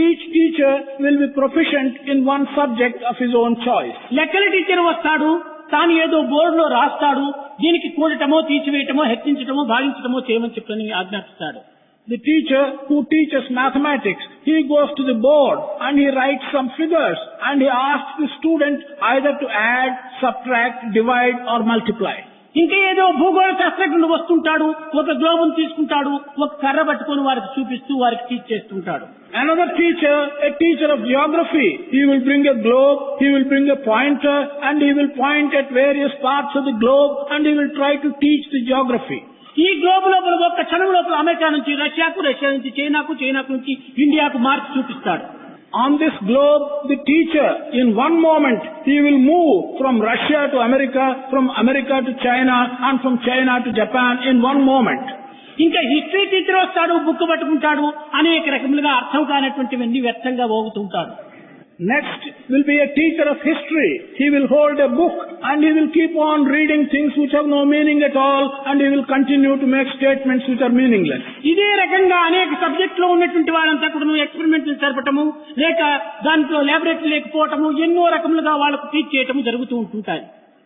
Each teacher will be proficient in one subject of his own choice. లెక్కల టీచర్ వస్తాడు, తాను ఏదో బోర్డులో రాస్తాడు, దీనికి కూడటమో తీసివేయటమో హెచ్చించటమో భాగించటమో చేయమని చెప్పని ఆజ్ఞాపిస్తాడు. The teacher who teaches mathematics, he goes to the board and he writes some figures and he asks the student either to add, subtract, divide or multiply. ఇంకా ఏదో భూగోళ శాస్త్రజ్ఞుడు వస్తుంటాడు, ఒక గ్లోబును తీసుకుంటాడు, ఒక కర్ర పట్టుకొని వారికి చూపిస్తూ వారికి టీచ్ చేస్తుంటాడు. Another teacher, a teacher of geography, he will bring a globe, he will bring a pointer and he will point at various parts of the globe and he will try to teach the geography. ఈ globe లోపల ఒక్క క్షణం లోపల America నుంచి రష్యాకు, Russia నుంచి చైనాకు, చైనాకు నుంచి ఇండియాకు మార్చి చూపిస్తాడు. On this globe, the teacher, in one moment, he will move from Russia to America, from America to China, and from China to Japan in one moment. ఇంకా హిస్టరీ టీచర్ వస్తాడు, బుక్ పట్టుకుంటాడు, అనేక రకములుగా అర్థం కానటువంటివన్నీ వ్యర్థంగా పోగుతుంటాడు. Next will be a teacher of history. He will hold a book and he will keep on reading things which have no meaning at all and he will continue to make statements which are meaningless. ఇదే రకంగా అనేక subject లో ఉన్నటువంటి వాళ్ళంతా కూడా ఎక్స్పెరిమెంట్లు జరపటము, లేక దాంట్లో laboratory లేకపోవటము, ఎన్నో రకములుగా వాళ్ళకు టీచ్ చేయటము జరుగుతూ ఉంటుంటాయి.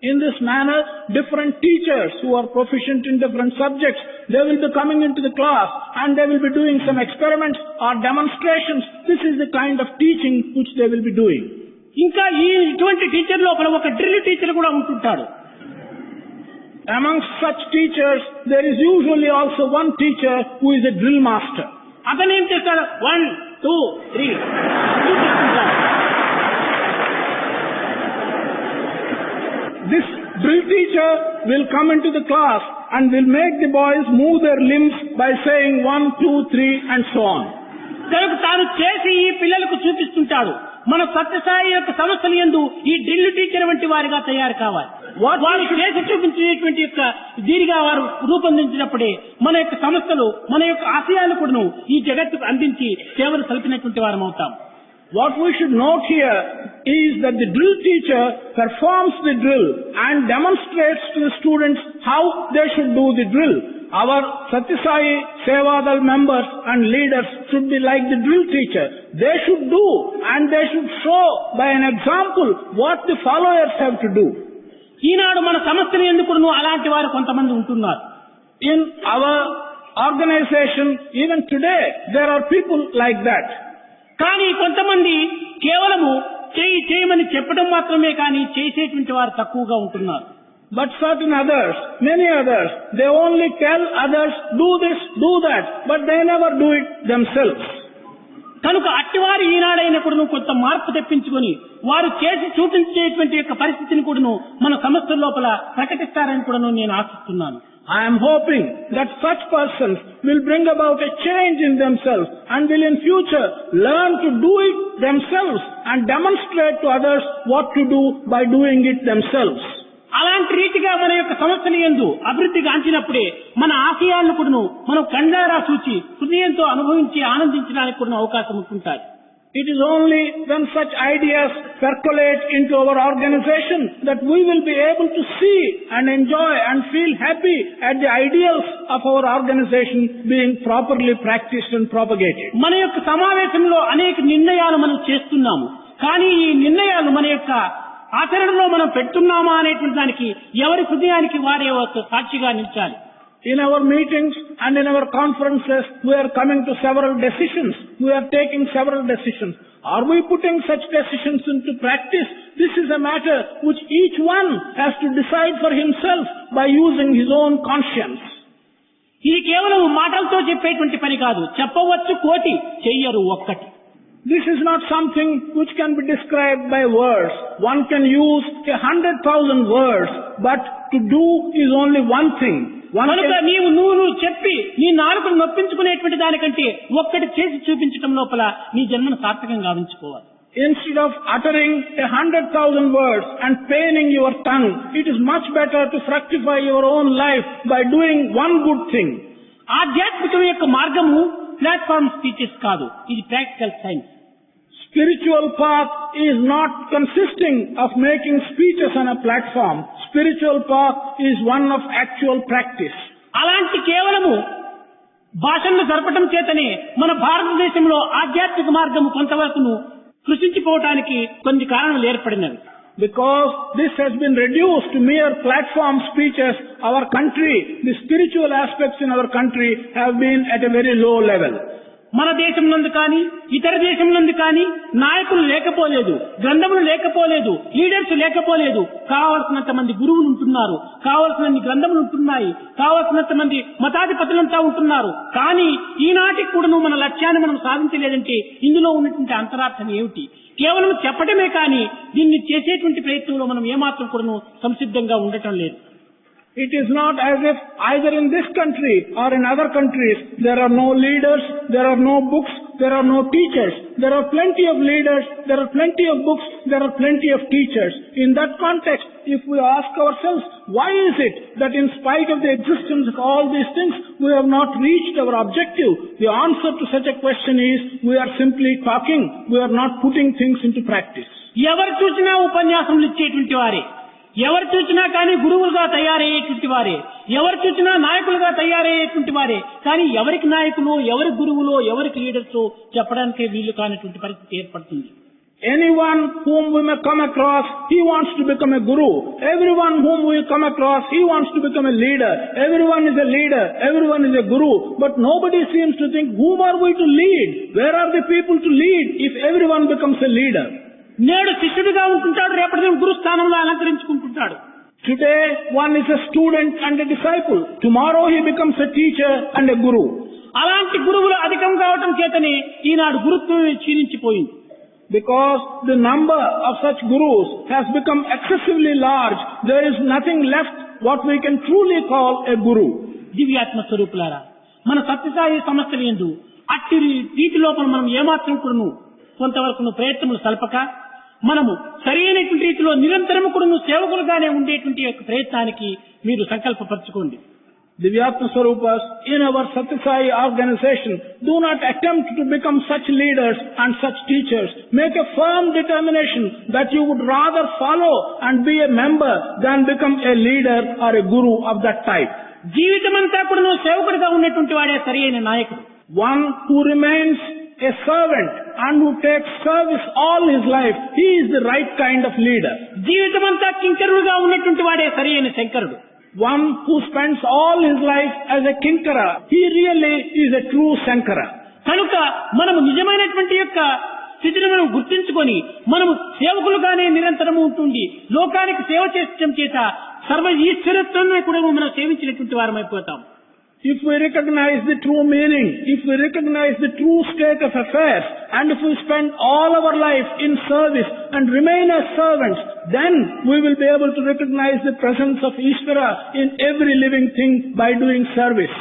In this manner, different teachers who are proficient in different subjects, they will be coming into the class and they will be doing some experiments or demonstrations. This is the kind of teaching which they will be doing. ఇంకా ఇటువంటి teacher లోపల ఒక drill teacher కూడా ఉంటుంటాడు. Amongst such teachers, there is usually also one teacher who is a drill master. అతను ఏం చేస్తాడు, 1 2 3 This drill teacher will come into the class and will make the boys move their limbs by saying 1 2 3 and so on. కనుక తాను చేసి ఈ పిల్లలకు చూపిస్తుంటాడు. మన సత్యసాయి యొక్క సంస్థల యందు ఈ డ్రిల్ టీచర్ వంటి వారిగా తయారు కావాలి. వారు చేసి చూపించేటువంటి యొక్క దీనిగా వారు రూపొందించినప్పుడే మన యొక్క సంస్థలు, మన యొక్క ఆశయాలు కూడా ఈ జగత్తుకు అందించి సేవలు సల్పినటువంటి వారం అవుతాం. What we should note here is that the drill teacher performs the drill and demonstrates to the students how they should do the drill. Our Satya Sai Sevadal members and leaders should be like the drill teacher. They should do and they should show by an example what the followers have to do. ఈనాడు మన సంస్థలు ఎందుకు అలాంటి వారు కొంతమంది ఉంటున్నారు. In our organization, even today, there are people like that. కానీ కొంతమంది కేవలము చేయమని చెప్పడం మాత్రమే కానీ చేసేటువంటి వారు తక్కువగా ఉంటున్నారు. But certain others, many others, they only tell others, do this, do that, but they never do it themselves. కనుక అట్టివారు ఈనాడైనప్పుడు కొంత మార్పు తెప్పించుకొని వారు చేసి చూపించేటువంటి యొక్క పరిస్థితిని కూడా మన సంస్థల లోపల ప్రకటిస్తారని కూడా నేను ఆశిస్తున్నాను. I am hoping that such persons will bring about a change in themselves and will in future learn to do it themselves and demonstrate to others what to do by doing it themselves. అలాంటి రీతిగా మన యొక్క సంస్థల యందు అభివృద్ధి గాంచినప్పుడే మన ఆశయాలను కూడా మనం కండారా చూచి హృదయంతో అనుభవించి ఆనందించడానికి కూడా అవకాశం ఉంటుంటాయి. It is only when such ideas percolate into our organization that we will be able to see and enjoy and feel happy at the ideals of our organization being properly practiced and propagated. మన యొక్క సమావేశంలో అనేక నిర్ణయాలు మనం చేస్తున్నాము, కానీ ఈ నిర్ణయాలు మన యొక్క ఆచరణలో మనం పెడుతున్నామా అనేటువంటి దానికి ఎవరి హృదయానికి వారే ఒక సాక్షిగా నిలిచాలి. In our meetings and in our conferences, we are coming to several decisions. We are taking several decisions. Are we putting such decisions into practice? This is a matter which each one has to decide for himself by using his own conscience. ఇది కేవలం మాటలతో చెప్పేటువంటి పని కాదు. చెప్పవచ్చు కోటి, చెయ్యరు ఒక్కటి. This is not something which can be described by words. One can use 100,000 words, but to do is only one thing. కనుక నువ్వు చెప్పి నీ నాలుకను నొప్పించుకునేటువంటి దానికంటే ఒక్కటి చేసి చూపించడం లోపల నీ జన్మను సార్థకంగా గావించుకోవాలి. Instead of uttering 100,000 words and paining your tongue, it is much better to fructify your own life by doing one good thing. ఆధ్యాత్మికం యొక్క మార్గము ప్లాట్ఫామ్ స్పీచెస్ కాదు, ఇది practical science. Spiritual path is not consisting of making speeches on a platform. Spiritual path is one of actual practice. అలాంటి కేవలము భాషలను జరపడం చేతనే మన భారతదేశంలో ఆధ్యాత్మిక మార్గము కొంతవరకును కృషించిపోవటానికి కొన్ని కారణాలు ఏర్పడినవి. Because this has been reduced to mere platform speeches, our country, the spiritual aspects in our country have been at a very low level. మన దేశం నందు కానీ ఇతర దేశం నందు కానీ నాయకులు లేకపోలేదు, గ్రంథములు లేకపోలేదు, లీడర్స్ లేకపోలేదు. కావలసినంత మంది గురువులు ఉంటున్నారు, కావలసినన్ని గ్రంథములు ఉంటున్నాయి, కావలసినంత మంది మతాధిపతులంతా ఉంటున్నారు. కానీ ఈనాటికి కూడా మన లక్ష్యాన్ని మనం సాధించలేదంటే ఇందులో ఉన్నటువంటి అంతరార్థం ఏమిటి? కేవలం చెప్పడమే కానీ దీన్ని చేసేటువంటి ప్రయత్నంలో మనం ఏమాత్రం కూడా సంసిద్ధంగా ఉండటం లేదు. It is not as if either in this country or in other countries there are no leaders, there are no books, there are no teachers. There are plenty of leaders, there are plenty of books, there are plenty of teachers. In that context, if we ask ourselves, why is it that in spite of the existence of all these things, we have not reached our objective? The answer to such a question is, we are simply talking, we are not putting things into practice. ఎవరు చూసినా ఉపన్యాసములు ఇచ్చేటువంటి వారే, ఎవరు చూసినా కానీ గురువులుగా తయారయ్యేటువంటి వారే, ఎవరు చూసినా నాయకులుగా తయారయ్యేటువంటి వారే. కానీ ఎవరికి నాయకులు, ఎవరి గురువులో, ఎవరికి లీడర్స్ చెప్పడానికే వీలు కానటువంటి పరిస్థితి ఏర్పడుతుంది. Anyone whom we may come across, he wants to become a guru. Everyone whom we come across, he wants to become a leader. Everyone is a leader, everyone is a guru. But nobody seems to think, whom are we to lead? Where are the people to lead if everyone becomes a leader? నేడు శిష్యుడిగా ఉంటుంటాడు, రేపటి గురు స్థానంలో అలంకరించుకుంటుంటాడు. Today one is a student and a disciple. Tomorrow he becomes a teacher and a guru. అలాంటి గురువులు అధికం కావటం చేతనే ఈనాడు గురుత్వం క్షీణించిపోయింది. Because the number of such gurus has become excessively large, there is nothing left what we can truly call a guru. దివ్యాత్మ స్వరూపులారా, మన సత్యసాయి సమస్యలు ఎందు అట్టి రీతి లోపల మనం ఏమాత్రం కూడాను కొంతవరకు ప్రయత్నములు సల్పక మనము సరైనటువంటి రీతిలో నిరంతరము కూడా సేవకులుగానే ఉండేటువంటి యొక్క ప్రయత్నానికి మీరు సంకల్పపరచుకోండి. Divyatma Swarupas, in our Satyasai organization, do not attempt to become such leaders and such teachers. Make a firm determination that you would rather follow and be a member than become a leader or a guru of that type. జీవితమంతా కూడా సేవకుడిగా ఉన్నటువంటి వాడే సరైన నాయకుడు. One who remains a servant and who takes service all his life, he is the right kind of leader. జీవితమంతా కింకరుడుగా ఉన్నటువంటి వాడే సరైన శంకరుడు. One who spends all his life as a kinkara, he really is a true sankara. కనుక మనము నిజమైనటువంటి యొక్క స్థితిని మనం గుర్తించుకొని మనము సేవకులుగానే నిరంతరము ఉంటుంది లోకానికి సేవ చేయడం చేత సర్వ ఈశ్వరత్వాన్ని కూడా మనం సేవించినటువంటి వారమైపోతాం. If we recognize the true meaning, if we recognize the true state of affairs, and if we spend all our life in service and remain as servants, then we will be able to recognize the presence of Ishvara in every living thing by doing service.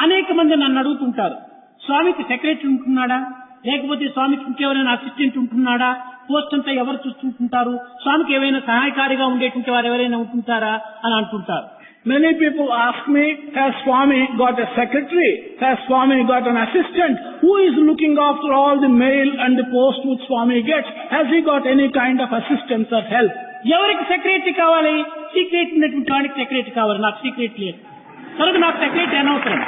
అనేక మంది నన్ను అడుగుతుంటారు, స్వామికి secretary ఉంటున్నాడా, లేకపోతే స్వామికి ఇంకెవరైనా assistant ఉంటున్నాడా, post అంతా ఎవరు చూస్తుంటారు, స్వామికి ఏమైనా సహాయకారిగా ఉండేటువంటి వారు ఎవరైనా ఉంటుంటారా అని అంటుంటారు. Many people ask me, has Swami got a secretary? Has Swami got an assistant? Who is looking after all the mail and the post which Swami gets? Has he got any kind of assistance or help? ఎవరికి secretary కావాలి? Secret ఉన్నటువంటి వాడికి secretary కావాలి, నాకు secret లేదు కనుక నాకు secretary అనవసరం.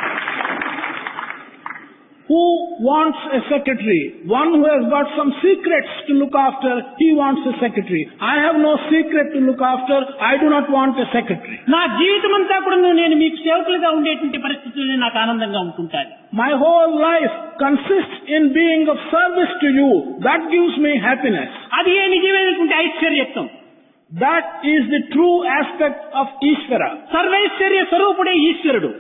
Who wants a secretary? One who has got some secrets to look after, he wants a secretary. I have no secret to look after, I do not want a secretary. నా జీవితం అంతా కూడా నేను మీకు సేవకులుగా ఉండేటువంటి పరిస్థితుల్లో నాకు ఆనందంగా ఉంటుంటాను. My whole life consists in being of service to you. That gives me happiness. అది ఏ నిజమైనటువంటి ఐశ్వర్యత్వం. That is the true aspect of Ishvara. సర్వైశ్వర్య స్వరూపుడే ఈశ్వరుడు.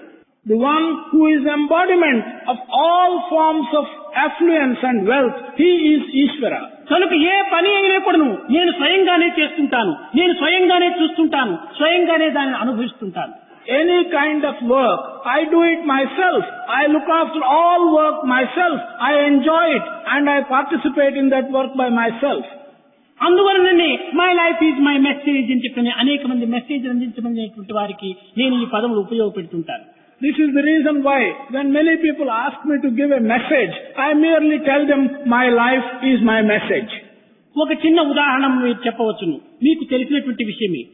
The one who is embodiment of all forms of affluence and wealth, he is Ishvara. కనుక ఏ పని అయినా కూడా నేను స్వయంగానే చేస్తుంటాను, నేను స్వయంగానే చూస్తుంటాను, స్వయంగానే దాన్ని అనుభవిస్తుంటాను. Any kind of work, I do it myself. I look after all work myself. I enjoy it and I participate in that work by myself. అందువలననే my life is my message అని చెప్పిన అనేక మంది మెసేజ్ అందించమనేటువంటి వారికి నేను ఈ పదములు ఉపయోగపెడుతుంటాను. This is the reason why when many people ask me to give a message, I merely tell them my life is my message. ఒక చిన్న ఉదాహరణ మీరు చెప్పవచ్చును, మీకు తెలిసినటువంటి విషయమే.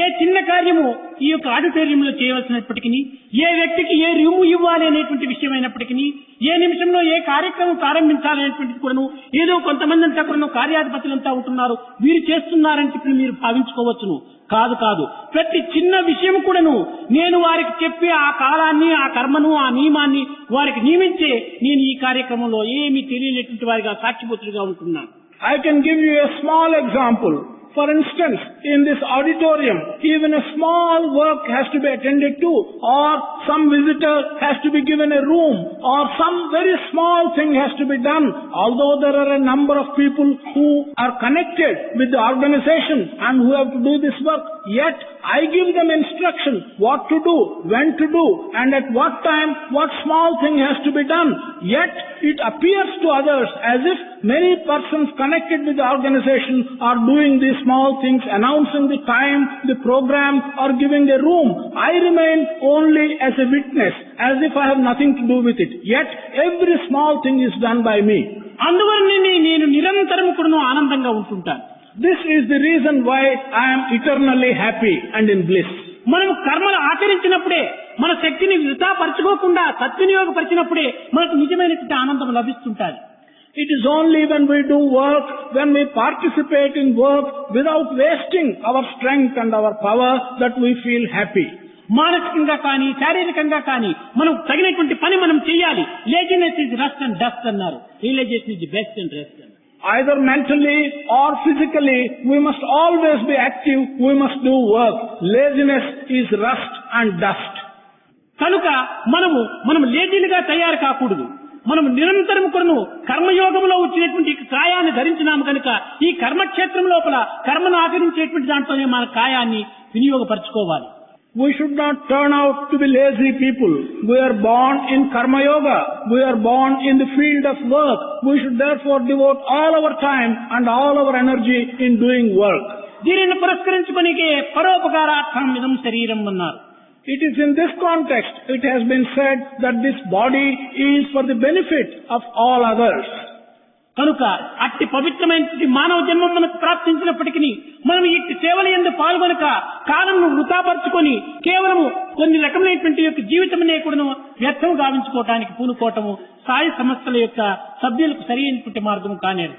ఏ చిన్న కార్యము ఈ యొక్క ఆడిటోరియంలో చేయవలసినప్పటికీ, ఏ వ్యక్తికి ఏ రూము ఇవ్వాలి అనేటువంటి విషయమైనప్పటికీ, ఏ నిమిషంలో ఏ కార్యక్రమం ప్రారంభించాలనేటువంటిది కూడాను ఏదో కొంతమంది అంతా కూడా కార్యాధిపతులంతా ఉంటున్నారు, వీరు చేస్తున్నారని చెప్పి మీరు భావించుకోవచ్చును. కాదు కాదు, ప్రతి చిన్న విషయం కూడాను నేను వారికి చెప్పి ఆ కాలాన్ని, ఆ కర్మను, ఆ నియమాన్ని వారికి నియమించే నేను ఈ కార్యక్రమంలో ఏమీ తెలియనటువంటి వారిగా సాక్షిపోతులుగా ఉంటున్నాను. I can give you a small example. For instance, in this auditorium, even a small work has to be attended to, or some visitor has to be given a room, or some very small thing has to be done. Although there are a number of people who are connected with the organization and who have to do this work, yet I give them instruction what to do, when to do, and at what time, what small thing has to be done. Yet it appears to others as if many persons connected with the organization are doing these small things, announcing the time, the program, or giving a room. I remain only as a witness, as if I have nothing to do with it. Yet every small thing is done by me. అందువలనే నేను నిరంతరం కూడా ఆనందంగా ఉంటుంటాను. This is the reason why I am eternally happy and in bliss. మనం కర్మలు ఆచరించినప్పుడే, మన శక్తిని వృథాపరచుకోకుండా సద్వినియోగపరిచినప్పుడే మనకు నిజమైనటువంటి ఆనందం లభిస్తుంటాది. It is only when we do work, when we participate in work without wasting our strength and our power, that we feel happy. మానసికంగా కానీ శారీరకంగా కానీ మనం తగినటువంటి పని మనం చేయాలి. Laziness is rust and dust అన్నారు, realisation is the best and rest అన్నారు. Either mentally or physically, we must always be active, we must do work. Laziness is rust and dust. కనుక మనం లేజీలుగా తయారు కాకూడదు. మనం నిరంతరం కొను కర్మయోగంలో వచ్చినటువంటి కాయాన్ని ధరించినాము కనుక ఈ కర్మక్షేత్రం లోపల కర్మను ఆచరించేటువంటి దాంట్లోనే మన కాయాన్ని వినియోగపరచుకోవాలి. We should not turn out to be lazy people. We are born in Karma Yoga. We are born in the field of work. We should therefore devote all our time and all our energy in doing work. దీనిని పురస్కరించుకొనికే పరోపకారార్థం ఇదం శరీరం అన్నారు. It is in this context it has been said that this body is for the benefit of all others. కనుక అట్టి పవిత్రమైన మానవ జన్మం మనకు ప్రాప్తించినప్పటికీ మనం ఈ సేవల యందు పాల్గొనక కాలంను వృథాపరచుకొని కేవలము కొన్ని రకమైనటువంటి యొక్క జీవితమనే కూడా వ్యర్థం గావించుకోవటానికి పూనుకోవటము సాయి సంస్థల యొక్క సభ్యులకు సరైనటువంటి మార్గం కానేరు.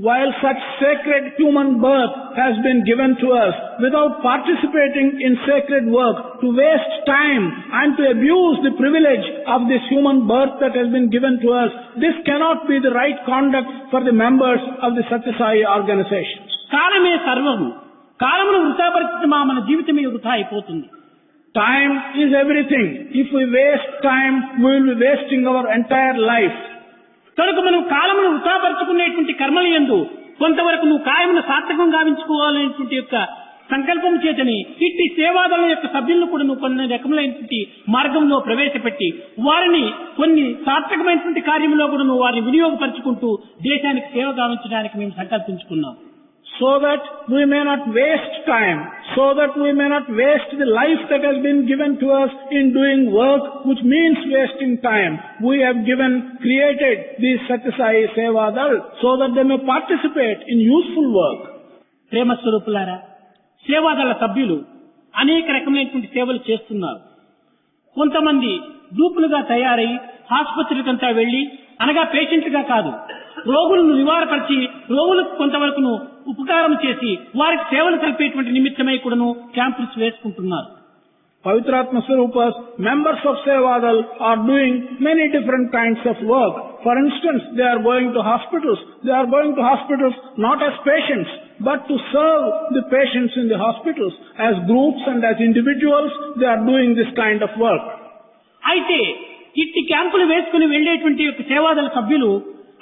While such sacred human birth has been given to us, without participating in sacred work, to waste time and to abuse the privilege of this human birth that has been given to us, this cannot be the right conduct for the members of the Satya Sai organization. కాలమే సర్వము. కాలమును వృథాపరిచితే మన జీవితమే వృథా అయిపోతుంది. Time is everything. If we waste time, we will be wasting our entire life. కనుక మనం కాలమును వృథాపరచుకునేటువంటి కర్మల యందు కొంతవరకు నువ్వు కాయమును సార్థకం గావించుకోవాలనేటువంటి యొక్క సంకల్పం చేతని ఇట్టి సేవాదళం యొక్క సభ్యులను కూడా నువ్వు కొన్ని రకములైనటువంటి మార్గంలో ప్రవేశపెట్టి వారిని కొన్ని సార్థకమైనటువంటి కార్యంలో కూడా నువ్వు వారిని వినియోగపరచుకుంటూ దేశానికి సేవ గావించడానికి మేము సంకల్పించుకున్నాం. So that we may not waste time, so that we may not waste the life that has been given to us in doing work, which means wasting time. We have created these Satya Sai Seva Dal so that they may participate in useful work. ప్రేమ స్వరూపులారా, సేవాదళ సభ్యులు అనేక రకమైనటువంటి సేవలు చేస్తున్నారు. కొంతమంది దూపులుగా తయారై ఆసుపత్రికంతా వెళ్లి, అనగా పేషెంట్గా కాదు, రోగులను నివారపరిచి రోగులకు కొంతవరకును ఉపకారం చేసి వారికి సేవలు కలిపేటువంటి నిమిత్తమై కూడాను క్యాంపులు వేసుకుంటున్నారు. Pavitratma Swarupas, members of Sevadal are doing many different kinds of work. For instance, they are going to hospitals. They are going to hospitals not as patients, but to serve the patients in the hospitals. As groups and as individuals, they are doing this kind of work. అయితే ఇట్టి క్యాంపులు వేసుకుని వెళ్లేటువంటి యొక్క సేవాదళ సభ్యులు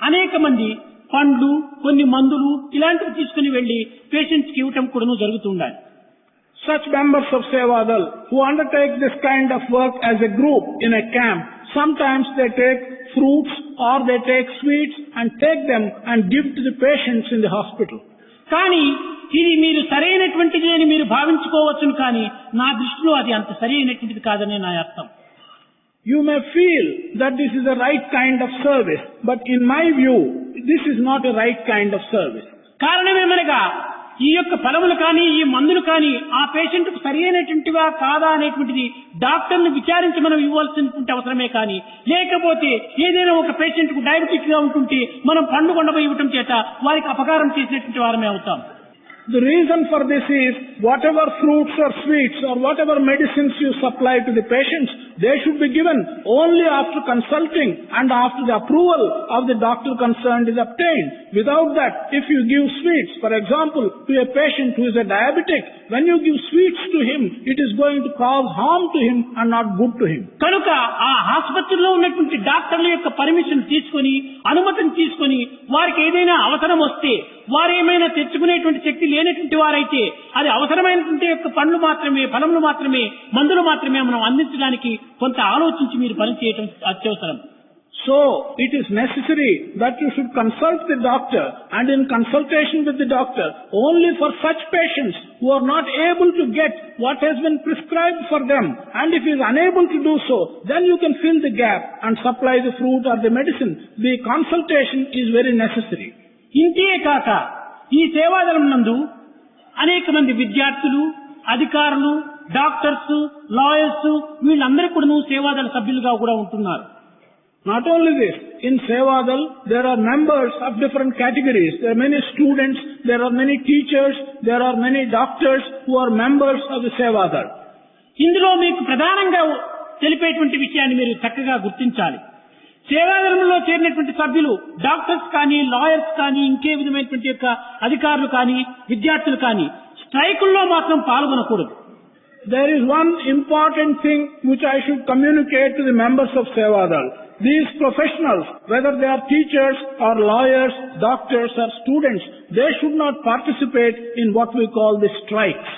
అనేక మంది పండ్లు, కొన్ని మందులు ఇలాంటివి తీసుకుని వెళ్లి పేషెంట్స్ కి ఇవ్వటం కూడా జరుగుతుండాలి. Such members of Sevadal who undertake this kind of work as a group in a camp, sometimes they take fruits or they take sweets and take them and give to the patients in the hospital. కానీ ఇది మీరు సరైనటువంటిది అని మీరు భావించుకోవచ్చును, కానీ నా దృష్టిలో అది అంత సరైనటువంటిది కాదని నా అర్థం. You may feel that this is the right kind of service, but in my view, this is not a right kind of service. కారణమేమనగా ఈ యొక్క ఫలములు కానీ ఈ మందులు కానీ ఆ పేషెంట్ కు సరైనటువంటివా కాదా అనేటువంటిది డాక్టర్ను విచారించి మనం ఇవ్వాల్సినటువంటి అవసరమే, కానీ లేకపోతే ఏదైనా ఒక పేషెంట్ కు డయాబెటిక్ గా ఉంటుంటే మనం పండు కొండపై ఇవ్వటం చేత వారికి అపకారం చేసినటువంటి వారమే అవుతాం. The reason for this is whatever fruits or sweets or whatever medicines you supply to the patients, they should be given only after consulting and after the approval of the doctor concerned is obtained. Without that, if you give sweets, for example, to a patient who is a diabetic, when you give sweets to him, it is going to cause harm to him and not good to him. కనుక ఆ ఆసుపత్రిలో ఉన్నటువంటి డాక్టర్ల యొక్క permission తీసుకొని, అనుమతిని తీసుకొని, వారికి ఏదైనా అవసరం వస్తే, వారు ఏమైనా తెచ్చుకునేటువంటి శక్తి లేనటువంటి వారైతే అది అవసరమైనటువంటి యొక్క పండ్లు మాత్రమే, ఫలములు మాత్రమే, మందులు మాత్రమే మనం అందించడానికి కొంత ఆలోచించి మీరు పనిచేయటం అత్యవసరం. So, it is necessary that you should consult the doctor, and in consultation with the doctor, only for such patients who are not able to get what has been prescribed for them, and if he is unable to do so, then you can fill the gap and supply the fruit or the medicine. The consultation is very necessary. ఇంతే కాక ఈ సేవాదళం నందు అనేక మంది విద్యార్థులు, అధికారులు, doctors, lawyers వీళ్ళందరూ కూడా సేవాదళ సభ్యులుగా కూడా ఉంటున్నారు. Not only this, in Sevadal there are members of different categories. There are many students, there are many teachers, there are many doctors who are members of the Sevadal. ఇందులో మీకు ప్రధానంగా తెలిపేటువంటి విషయాన్ని మీరు చక్కగా గుర్తించాలి. సేవాదళంలో చేరినటువంటి సభ్యులు డాక్టర్స్ కానీ, లాయర్స్ కానీ, ఇంకే విధమైనటువంటి యొక్క అధికారులు కానీ, విద్యార్థులు కానీ స్ట్రైకుల్లో మాత్రం పాల్గొనకూడదు. There is one important thing which I should communicate to the members of Sevadal. These professionals, whether they are teachers or lawyers, doctors or students, they should not participate in what we call the strikes.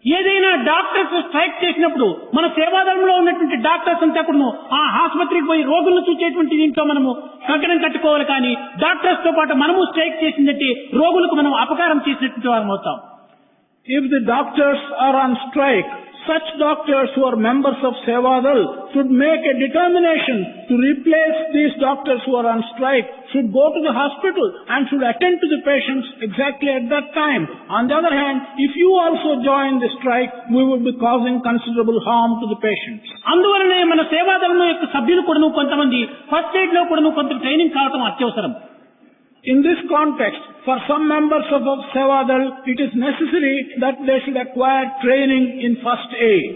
ఏదైనా doctors strike చేసినప్పుడు మన సేవాదళంలో ఉన్నటువంటి doctors అంతా కూడా ఆ ఆసుపత్రికి పోయి రోగులను చూసేటువంటి దీంట్లో మనము కంకణం కట్టుకోవాలి, కానీ డాక్టర్స్ తో పాటు మనము స్ట్రైక్ చేసిందంటే రోగులకు మనం అపకారం చేసినటువంటి వారం అవుతాం. If the doctors are on strike, such doctors who are members of Sevadal should make a determination to replace these doctors who are on strike, should go to the hospital and should attend to the patients exactly at that time. On the other hand, if you also join the strike, we would be causing considerable harm to the patients. అందువలనే మన సేవాదళం యొక్క సభ్యులు కూడా కొంతమంది first aid లో కూడా కొంత training కావడం అత్యవసరం. In this context, for some members of Sevadal, it is necessary that they should acquire training in first aid.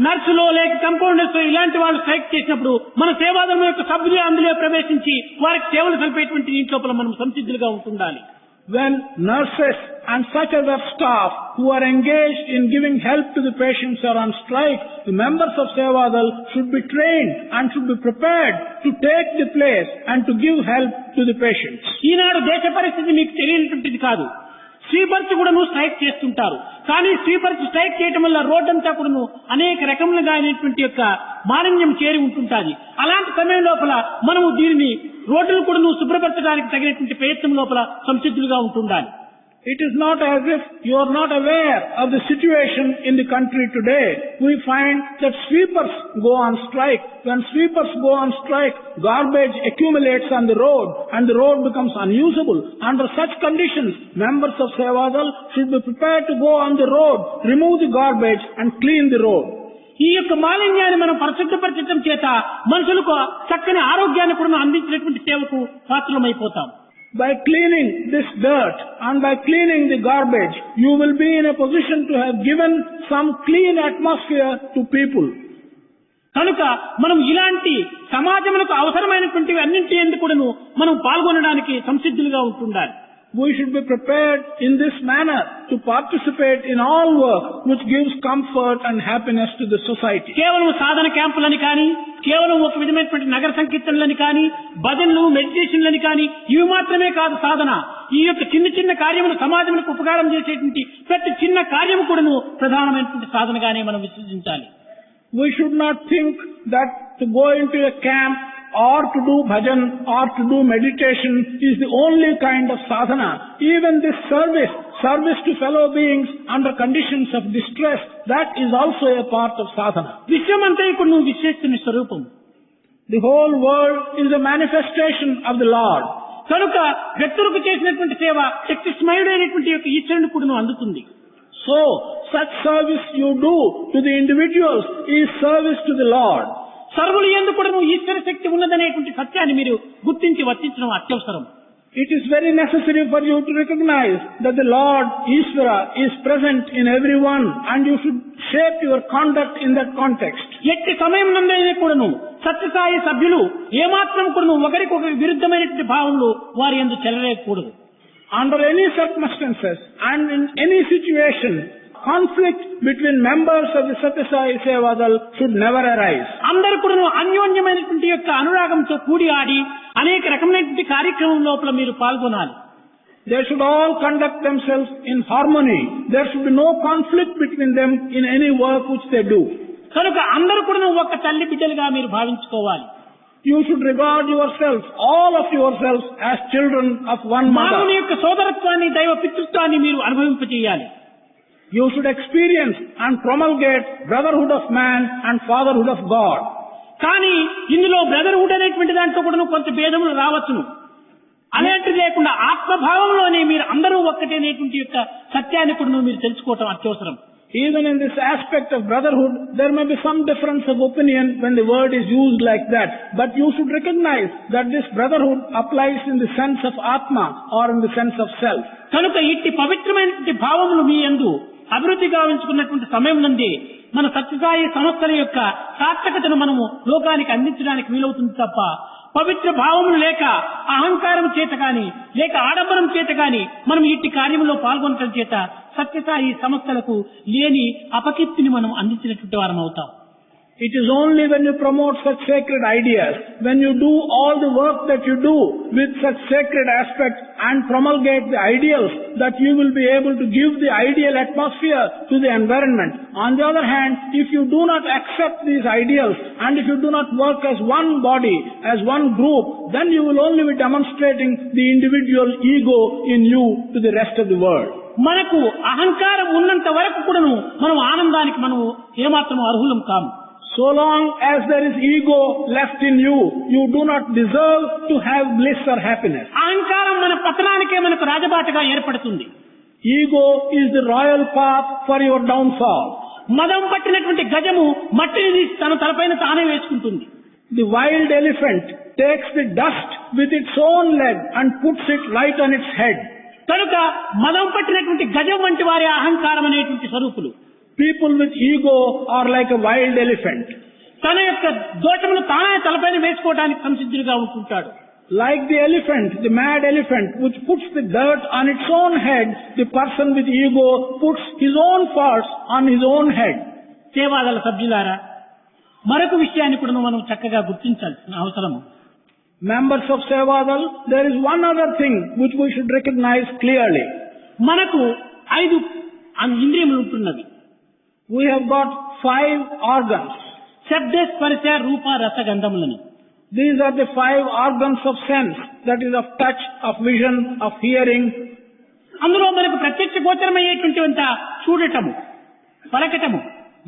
నర్సులో లేక కంపౌండర్స్ ఇలాంటి వాళ్ళు స్ట్రైక్ చేసినప్పుడు మన సేవాదళం యొక్క సభ్యులు అందులో ప్రవేశించి వారికి సేవలు కలిపేటువంటి దీంట్లో మనం సంసిద్ధులుగా ఉంటుండాలి. When nurses and such other staff who are engaged in giving help to the patients are on strike, the members of Sevadal should be trained and should be prepared to take the place and to give help to the patients. ఈనాడు దేశ పరిస్థితి మీకు తెలియనటువంటిది కాదు. Sweepers కూడా strike చేస్తుంటారు, కానీ sweepers strike చేయడం వల్ల రోడ్డంతా కూడా అనేక రకములుగా అయినటువంటి యొక్క మాలిన్యం చేరి ఉంటుంటాది. అలాంటి సమయం లోపల మనము దీనిని రోడ్డును కూడా శుభ్రపరచడానికి తగినటువంటి ప్రయత్నం లోపల సంసిద్ధులుగా ఉంటుండాలి. It is not as if you are not aware of the situation in the country today. We find that sweepers go on strike. When sweepers go on strike, garbage accumulates on the road and the road becomes unusable. Under such conditions, members of Sevadal should be prepared to go on the road, remove the garbage and clean the road. ఈ యొక్క మాలిన్యాన్ని మనం పరిశుద్ధపరచడం చేత మనుషులకు చక్కని ఆరోగ్యాన్ని కూడా అందించినటువంటి సేవకు పాత్రమైపోతాం. By cleaning this dirt and by cleaning the garbage, you will be in a position to have given some clean atmosphere to people. కనుక మనం ఇలాంటి సమాజములకు అవసరమైనటువంటివి అన్నింటి యందు కూడాను మనం పాల్గొనడానికి సంసిద్ధులుగా ఉంటుండాలి. We should be prepared in this manner to participate in all work which gives comfort and happiness to the society. కేవలం సాధన క్యాంపులని కానీ, కేవలం ఒక విధమైనటువంటి నగర సంకీర్తనలని కానీ, భజనలు, మెడిటేషన్లని కానీ ఇవి మాత్రమే కాదు సాధన. ఈ యొక్క చిన్న చిన్న కార్యములు సమాజములకు ఉపకారం చేసేటువంటి ప్రతి చిన్న కార్యము కూడాను ప్రధానమైనటువంటి సాధనగానే మనం విశ్వసించాలి. We should not think that to go into a camp or to do bhajan or to do meditation is the only kind of sadhana. Even this service to fellow beings under conditions of distress, that is also a part of sadhana. విశ్వమంతా ఇప్పుడు నువ్వు విశ్వేశ్వరుని స్వరూపం. The whole world is a manifestation of the Lord. కనుక వ్యక్తులకు చేసినటువంటి సేవ శక్తి స్మయుడైనటువంటి యొక్క ఈశ్వరుని కూడా నువ్వు అందుతుంది. So, such service you do to the individuals is service to the Lord. సర్వులు యందు కూడా నువ్వు ఈశ్వర శక్తి ఉన్నదనేటువంటి సత్యాన్ని మీరు గుర్తించి వర్తించడం అత్యవసరం. It is very necessary for you to recognize that the Lord, Ishvara, is present in everyone and you should shape your conduct in that context. ఎట్టి సమయం నందైనా కూడాను సత్యసాయి సభ్యులు ఏమాత్రం కూడాను ఒకరికొకరి విరుద్ధమైనటువంటి భావంలో వారి యందు చెలరేయకూడదు. Under any circumstances and in any situation, conflict between members of the Satya Sai Sevadal should never arise. అందరూ కూడా అన్యోన్యమైనటువంటి యొక్క అనురాగంతో కూడి ఆడి అనేక రకమైనటువంటి కార్యక్రమం లోపల మీరు పాల్గొనాలి. They should all conduct themselves in harmony. There should be no conflict between them in any work which they do. కనుక అందరూ కూడా ఒక తల్లి బిడ్డలుగా మీరు భావించుకోవాలి. You should regard yourselves, all of yourselves, as children of one mother. మానవుని యొక్క సోదరత్వాన్ని, దైవ పితృత్వాన్ని మీరు అనుభవింపజేయాలి. You should experience and promulgate brotherhood of man and fatherhood of God. కానీ ఇందులో బ్రదర్హుడ్ అనేటువంటి దాంట్లో కూడా కొంత భేదములు రావచ్చును. అలాంటిది లేకుండా ఆత్మభావంలోనే మీరు అందరూ ఒక్కటేనేటువంటి యొక్క సత్యాన్ని కూడా మీరు తెలుసుకోవటం అత్యవసరం. Even in this aspect of brotherhood, there may be some difference of opinion when the word is used like that. But you should recognize that this brotherhood applies in the sense of Atma or in the sense of self. కనుక ఇట్టి పవిత్రమైనటువంటి భావములు మీ యందు అభివృద్ధి గావించుకున్నటువంటి సమయం నుండి మన సత్యసాయి సంస్థల యొక్క సార్థకతను మనము లోకానికి అందించడానికి వీలవుతుంది తప్ప పవిత్ర భావములు లేక అహంకారం చేత గాని లేక ఆడంబరం చేత గాని మనం ఇట్టి కార్యంలో పాల్గొనడం చేత సత్యసాయి సంస్థలకు లేని అపకీర్తిని మనం అందించినటువంటి వారం అవుతాం. It is only when you promote such sacred ideas, when you do all the work that you do with such sacred aspects and promulgate the ideals, that you will be able to give the ideal atmosphere to the environment. On the other hand, if you do not accept these ideals and if you do not work as one body, as one group, then you will only be demonstrating the individual ego in you to the rest of the world. మనకు అహంకారం ఉన్నంత వరకు కూడాను మనం ఆనందానికి మనం ఏమాత్రం అర్హులం కాము. So long as there is ego left in you, you do not deserve to have bliss or happiness. అహంకారం మన పతనానికే మనకు రాజబాటగా ఏర్పడుతుంది. Ego is the royal path for your downfall. మదం పట్టినటువంటి గజము మట్టిని తన తలపైన తానే వేసుకుంటుంది. The wild elephant takes the dust with its own leg and puts it right on its head. కనుక మదం పట్టినటువంటి గజం వంటి వారి అహంకారం అనేటువంటి స్వరూపులు. People with ego are like a wild elephant. తన యొక్క దోషమును తానే తలపైన వేసుకోవడానికి సంసిద్ధులుగా ఉంటుంటాడు. Like the elephant, the mad elephant, which puts the dirt on its own head, the person with ego puts his own faults on his own head. సేవాదళ సభ్యులారా, మరొక విషయాన్ని కూడా మనం చక్కగా గుర్తించాల్సిన అవసరము. Members of Sevadal, there is one other thing which we should recognize clearly. మనకు 5 ఇంద్రియములు ఉంటున్నవి. We have got 5 organs. శబ్ద స్పర్శ రూప రస గంధములను. These are the 5 organs of sense, that is of touch, of vision, of hearing. అందులో మనకు ప్రత్యక్ష గోచరమయ్యేటువంటి చూడటము, పలకటము,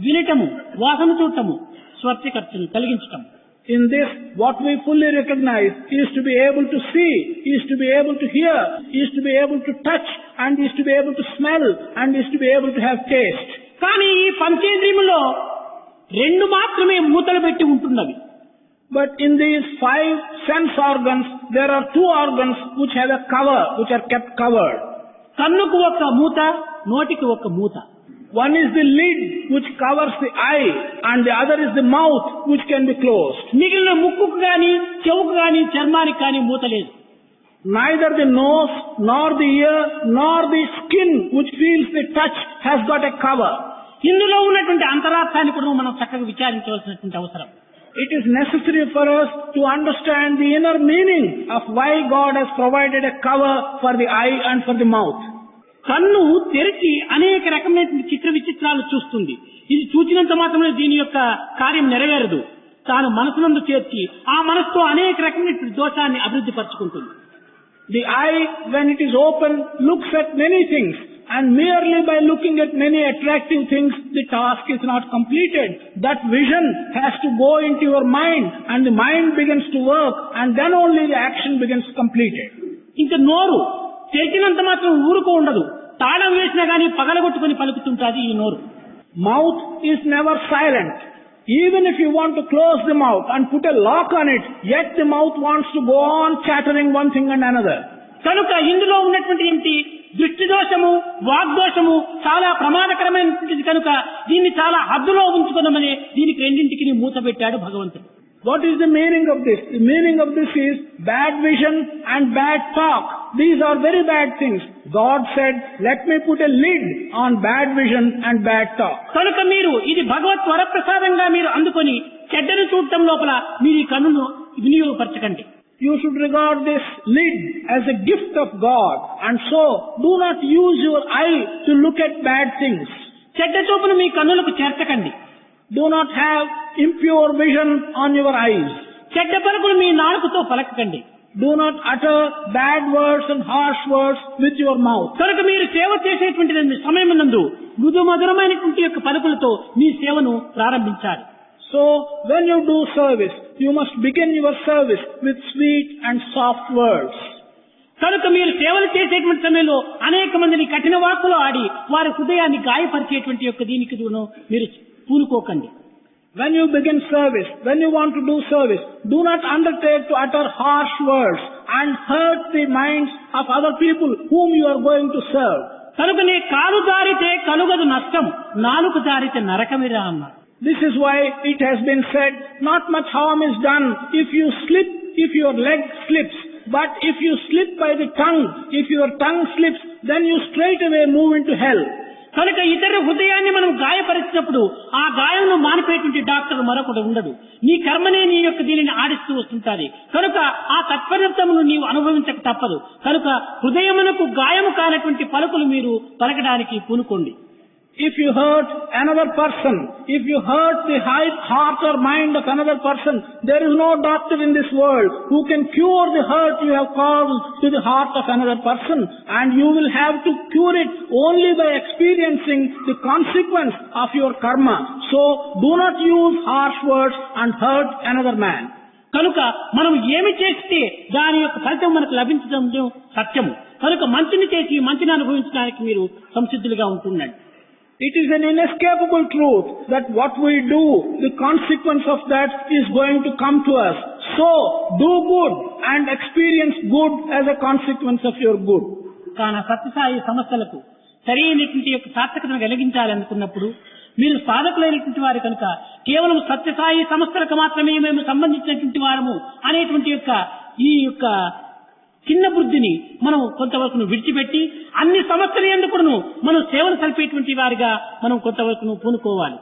వినటము, వాసన చూడటము, స్వర్శకర్తను కలిగించటము. In this, what we fully recognize is to be able to see, is to be able to hear, is to be able to touch, and is to be able to smell, and is to be able to have taste. కానీ ఈ పంచేంద్రియములో రెండు మాత్రమే మూతలు పెట్టి ఉంటున్నవి. But in these 5 sense organs, there are 2 organs which have a cover, which are kept covered. కన్నుకు ఒక మూత, నోటికి ఒక మూత. One is the lid which covers the eye, and the other is the mouth which can be closed. మిగిలిన ముక్కుకు గాని, చెవుకు గాని, చర్మానికి గాని మూత లేదు. Neither the nose, nor the ear, nor the skin which feels the touch has got a cover. ఇందులో ఉన్నటువంటి అంతరార్థాన్ని కూడా మనం చక్కగా విచారించవలసినటువంటి అవసరం. It is necessary for us to understand the inner meaning of why God has provided a cover for the eye and for the mouth. కన్ను తెరిచి అనేక రకమైన చిత్ర విచిత్రాలు చూస్తుంది. ఇది చూచినంత మాత్రమే దీని యొక్క కార్యం నెరవేరదు. తాను మనసునందు చేర్చి ఆ మనసుతో అనేక రకమైన దోషాన్ని అభివృద్ధి పరుచుకుంటుంది. The eye, when it is open, looks at many things, and merely by looking at many attractive things, the task is not completed. That vision has to go into your mind, and the mind begins to work, and then only the action begins completed. ఇంకా నోరు తెరిచినంత మాత్రం ఊరుకో ఉండదు. తాళం వేసినా గానీ పగలగొట్టుకుని పలుకుతుంటాది ఈ నోరు. Mouth is never silent. Even if you want to close the mouth and put a lock on it, yet the mouth wants to go on chattering one thing and another. కనుక ఇందులో ఉన్నటువంటి దృష్టి దోషము, వాగ్దోషము చాలా ప్రమాదకరమైనటువంటిది. కనుక దీన్ని చాలా హద్దులో ఉంచుకున్నామని దీనికి రెండింటికి మూత పెట్టాడు భగవంతుడు. What is the meaning of this? The meaning of this is bad vision and bad talk. These are very bad things. God said, let me put a lid on bad vision and bad talk. కనుక మీరు ఇది భగవత్ వరప్రసాదంగా మీరు అందుకొని చెడ్డను చూడటం లోపల మీరు ఈ కన్నును వినియోగపరచకండి. You should regard this lid as a gift of God, and so do not use your eye to look at bad things. చెడ్డ చూపును మీ కన్నులకు చేర్చకండి. Do not have impure vision on your eyes. చెడ్డ పలుకులు మీ నాలుకతో పలకకండి. Do not utter bad words and harsh words with your mouth. కనుక మీరు సేవ చేసేటువంటి సమయమునందు మృదు మధురమైనటువంటి యొక్క పలుకులతో మీ సేవను ప్రారంభించాలి. So, when you do service, you must begin your service with sweet and soft words. కనుక మీరు సేవలు చేసేటువంటి సమయంలో అనేక మందిని కఠిన వాక్కులు ఆడి వారి హృదయాన్ని గాయపరిచేటువంటి యొక్క దీనికి మీరు పూనుకోకండి. When you begin service, when you want to do service, do not undertake to utter harsh words and hurt the minds of other people whom you are going to serve. కనుకనే కాలు జారితే కలుగదు నష్టం, నాలుక జారితే నరకమిరా అన్నారు. This is why it has been said, not much harm is done if you slip, if your leg slips. But if you slip by the tongue, if your tongue slips, then you straight away move into hell. కనుక ఇతర హృదయాన్ని మనం గాయపరిచినప్పుడు ఆ గాయంను మానిపోయేటువంటి doctor మరొకటి ఉండదు. నీ కర్మనే నీ యొక్క దీనిని ఆడిస్తూ వస్తుంటాది. కనుక ఆ తత్పరితమును నీవు అనుభవించక తప్పదు. కనుక హృదయమునకు గాయము కానటువంటి పలుకులు మీరు పలకడానికి పూనుకోండి. If you hurt another person, if you hurt the heart or mind of another person, there is no doctor in this world who can cure the hurt you have caused to the heart of another person, and you will have to cure it only by experiencing the consequence of your karma. So, do not use harsh words and hurt another man. కనుక మనం ఏమి చేస్తే దాని యొక్క ఫలితం మనకు లభించడం సత్యము. కనుక మంచిని చేసి మంచిని అనుభవించడానికి మీరు సంసిద్ధులుగా ఉంటున్నాడు. It is an inescapable truth that what we do, the consequence of that is going to come to us. So, do good and experience good as a consequence of your good. కాన సత్యసాయి సంస్థలకు సరైనటువంటి యొక్క సార్థకతను కలిగించాలనుకున్నప్పుడు మీరు సాధకులైనటువంటి వారు కనుక కేవలం సత్యసాయి సంస్థలకు మాత్రమే మేము సంబంధించినటువంటి వారము అనేటువంటి యొక్క ఈ యొక్క చిన్న బుద్ధిని మనం కొంతవరకు విడిచిపెట్టి అన్ని సమస్యలు ఎందుకును మనం సేవలు సల్పేటువంటి వారిగా మనం కొంతవరకు పూనుకోవాలి.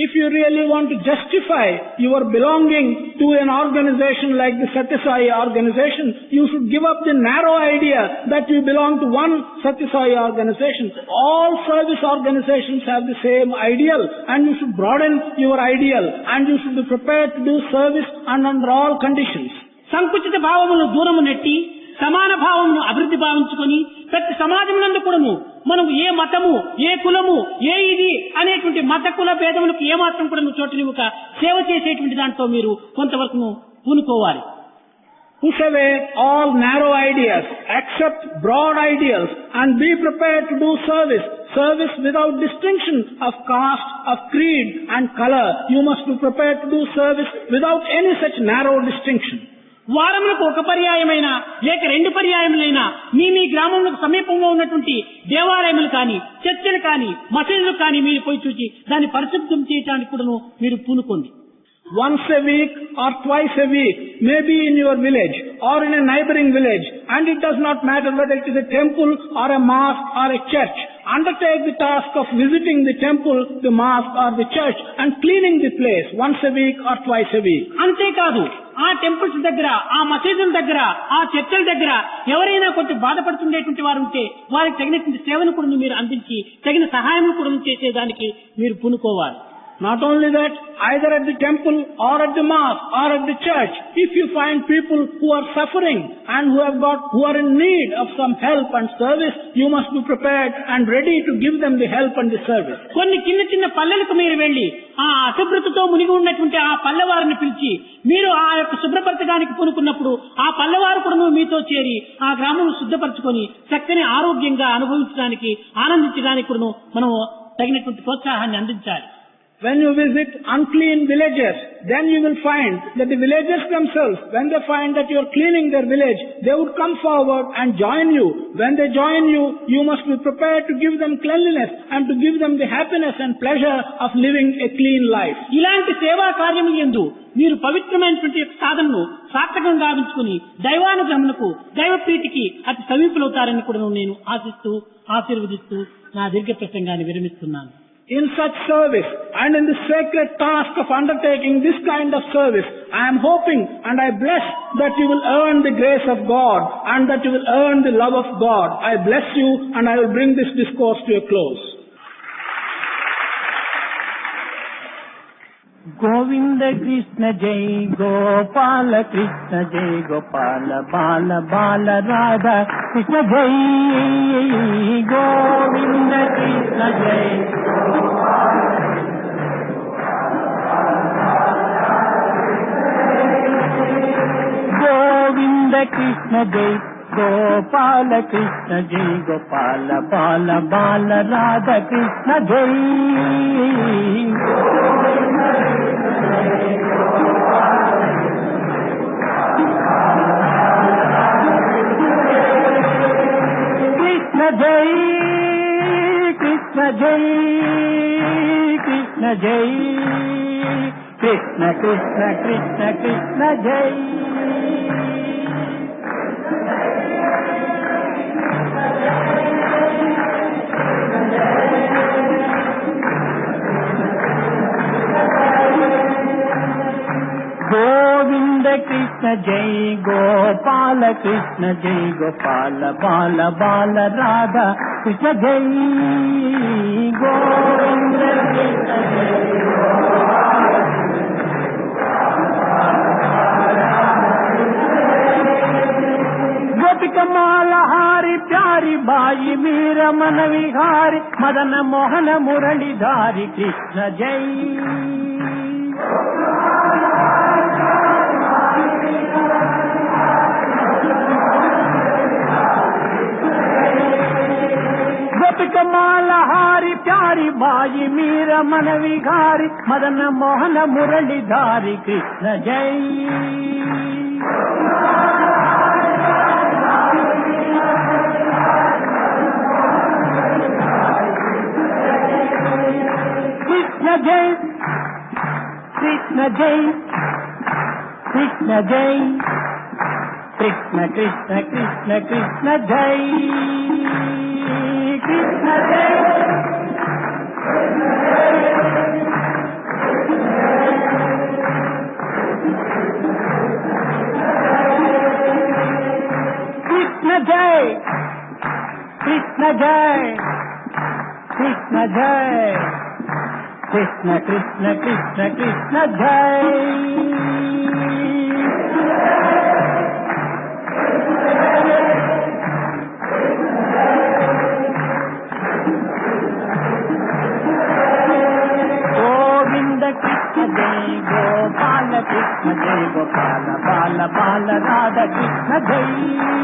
If you really want to justify your belonging to an organization like the Satyasai organization, you should give up the narrow idea that you belong to one Satyasai organization. All service organizations have the same ideal, and you should broaden your ideal, and you should be prepared to do service under all conditions. సంకుచిత భావమును దూరము నెట్టి సమాన భావమును అభివృద్ధి భావించుకొని ప్రతి సమాజమునందు కూడాను మనం ఏ మతము, ఏ కులము, ఏ ఇది అనేటువంటి మత కుల భేదములకు ఏమాత్రం కూడా చోటు నివ్వక సేవ చేసేటువంటి దాంట్లో మీరు కొంతవరకు పూనుకోవాలి. Push away all narrow ideas, accept broad ideals, and be prepared to do service. service without distinction of caste, of creed and color. You must be prepared to do service without any such narrow distinction. వారములకు ఒక పర్యాయమైనా లేక రెండు పర్యాయములైనా మీ గ్రామంలో సమీపంలో ఉన్నటువంటి దేవాలయములు కానీ, చర్చిలు కానీ, మసీదులు కానీ మీరు పోయి చూసి దాన్ని పరిశుద్ధం చేయడానికి కూడా మీరు పూనుకోండి. Once a week or twice a week, maybe in your village or in a neighboring village, and it does not matter whether it is a temple or a mosque or a church. Undertake the task of visiting the temple, the mosque or the church and cleaning the place once a week or twice a week. అంతేకాదు, ఆ temples దగ్గర, ఆ మసీదుల దగ్గర, ఆ చర్చల దగ్గర ఎవరైనా కొంచెం బాధపడుతుండేటువంటి వారు ఉంటే వారికి తగినటువంటి సేవను కూడా మీరు అందించి తగిన సహాయం కూడా చేసేదానికి మీరు పూనుకోవాలి. Not only that, either at the temple or at the mosque or at the church, if you find people who are suffering and who are in need of some help and service, you must be prepared and ready to give them the help and the service. కొన్ని చిన్న పల్లెలకు మీరు వెళ్లి ఆ అశుభ్రతతో మునిగి ఉన్నటువంటి ఆ పల్లెవారిని పిలిచి మీరు ఆ యొక్క శుభ్రపరచడానికి పూనుకున్నప్పుడు ఆ పల్లెవారు కూడా మీతో చేరి ఆ గ్రామం శుద్ధపరచుకొని చక్కని ఆరోగ్యంగా అనుభవించడానికి, ఆనందించడానికి కూడా మనం తగినటువంటి ప్రోత్సాహాన్ని అందించాలి. When you visit unclean villages, then you will find that the villagers themselves, when they find that you are cleaning their village, they would come forward and join you. When they join you, you must be prepared to give them cleanliness and to give them the happiness and pleasure of living a clean life. ఇలాంటి సేవా కార్యములు యందు మీరు పవిత్రమైనటువంటి సాధనను సార్థకంగా గావించుకుని దైవానుగ్రహములకు, దైవ ప్రీతికి అతి సమీపులవుతారని కూడా నేను ఆశిస్తూ, ఆశీర్వదిస్తూ నా దీర్ఘ ప్రసంగాన్ని విరమిస్తున్నాను. In such service and in the sacred task of undertaking this kind of service, I am hoping and I bless that you will earn the grace of God and that you will earn the love of God. I bless you and I will bring this discourse to a close. Govind Krishna जय गोपाल कृष्ण जय गोपाल बाल बाल राधा कृष्ण जय गोविंद कृष्ण जय गोविंद कृष्ण जय गोपाल कृष्ण जय गोपाल बाल बाल राधा कृष्ण जय कृष्ण जय कृष्ण जय कृष्ण जय कृष्ण कृष्ण कृष्ण कृष्ण जय गोविंद कृष्ण जय गोपाल कृष्ण जय गोपाल बाल बाल राधा कृष्ण जय गोविंद कृष्ण जय गोपिकमाल हारी प्यारी बाई मीर मन विहारी मदन मोहन मुरलीधारी कृष्ण जय कमाल हारी प्यारी बाई मीर मन विहारी मदन मोहन मुरलीधारी कृष्ण जय कृष्ण जय कृष्ण जय कृष्ण जय कृष्ण कृष्ण कृष्ण कृष्ण जय कृष्ण जय कृष्ण जय कृष्ण जय कृष्ण जय कृष्ण कृष्ण कृष्ण कृष्ण जय कृष्ण जय गोपाल कृष्ण जय गोपाल बाल बाल राधा कृष्ण जय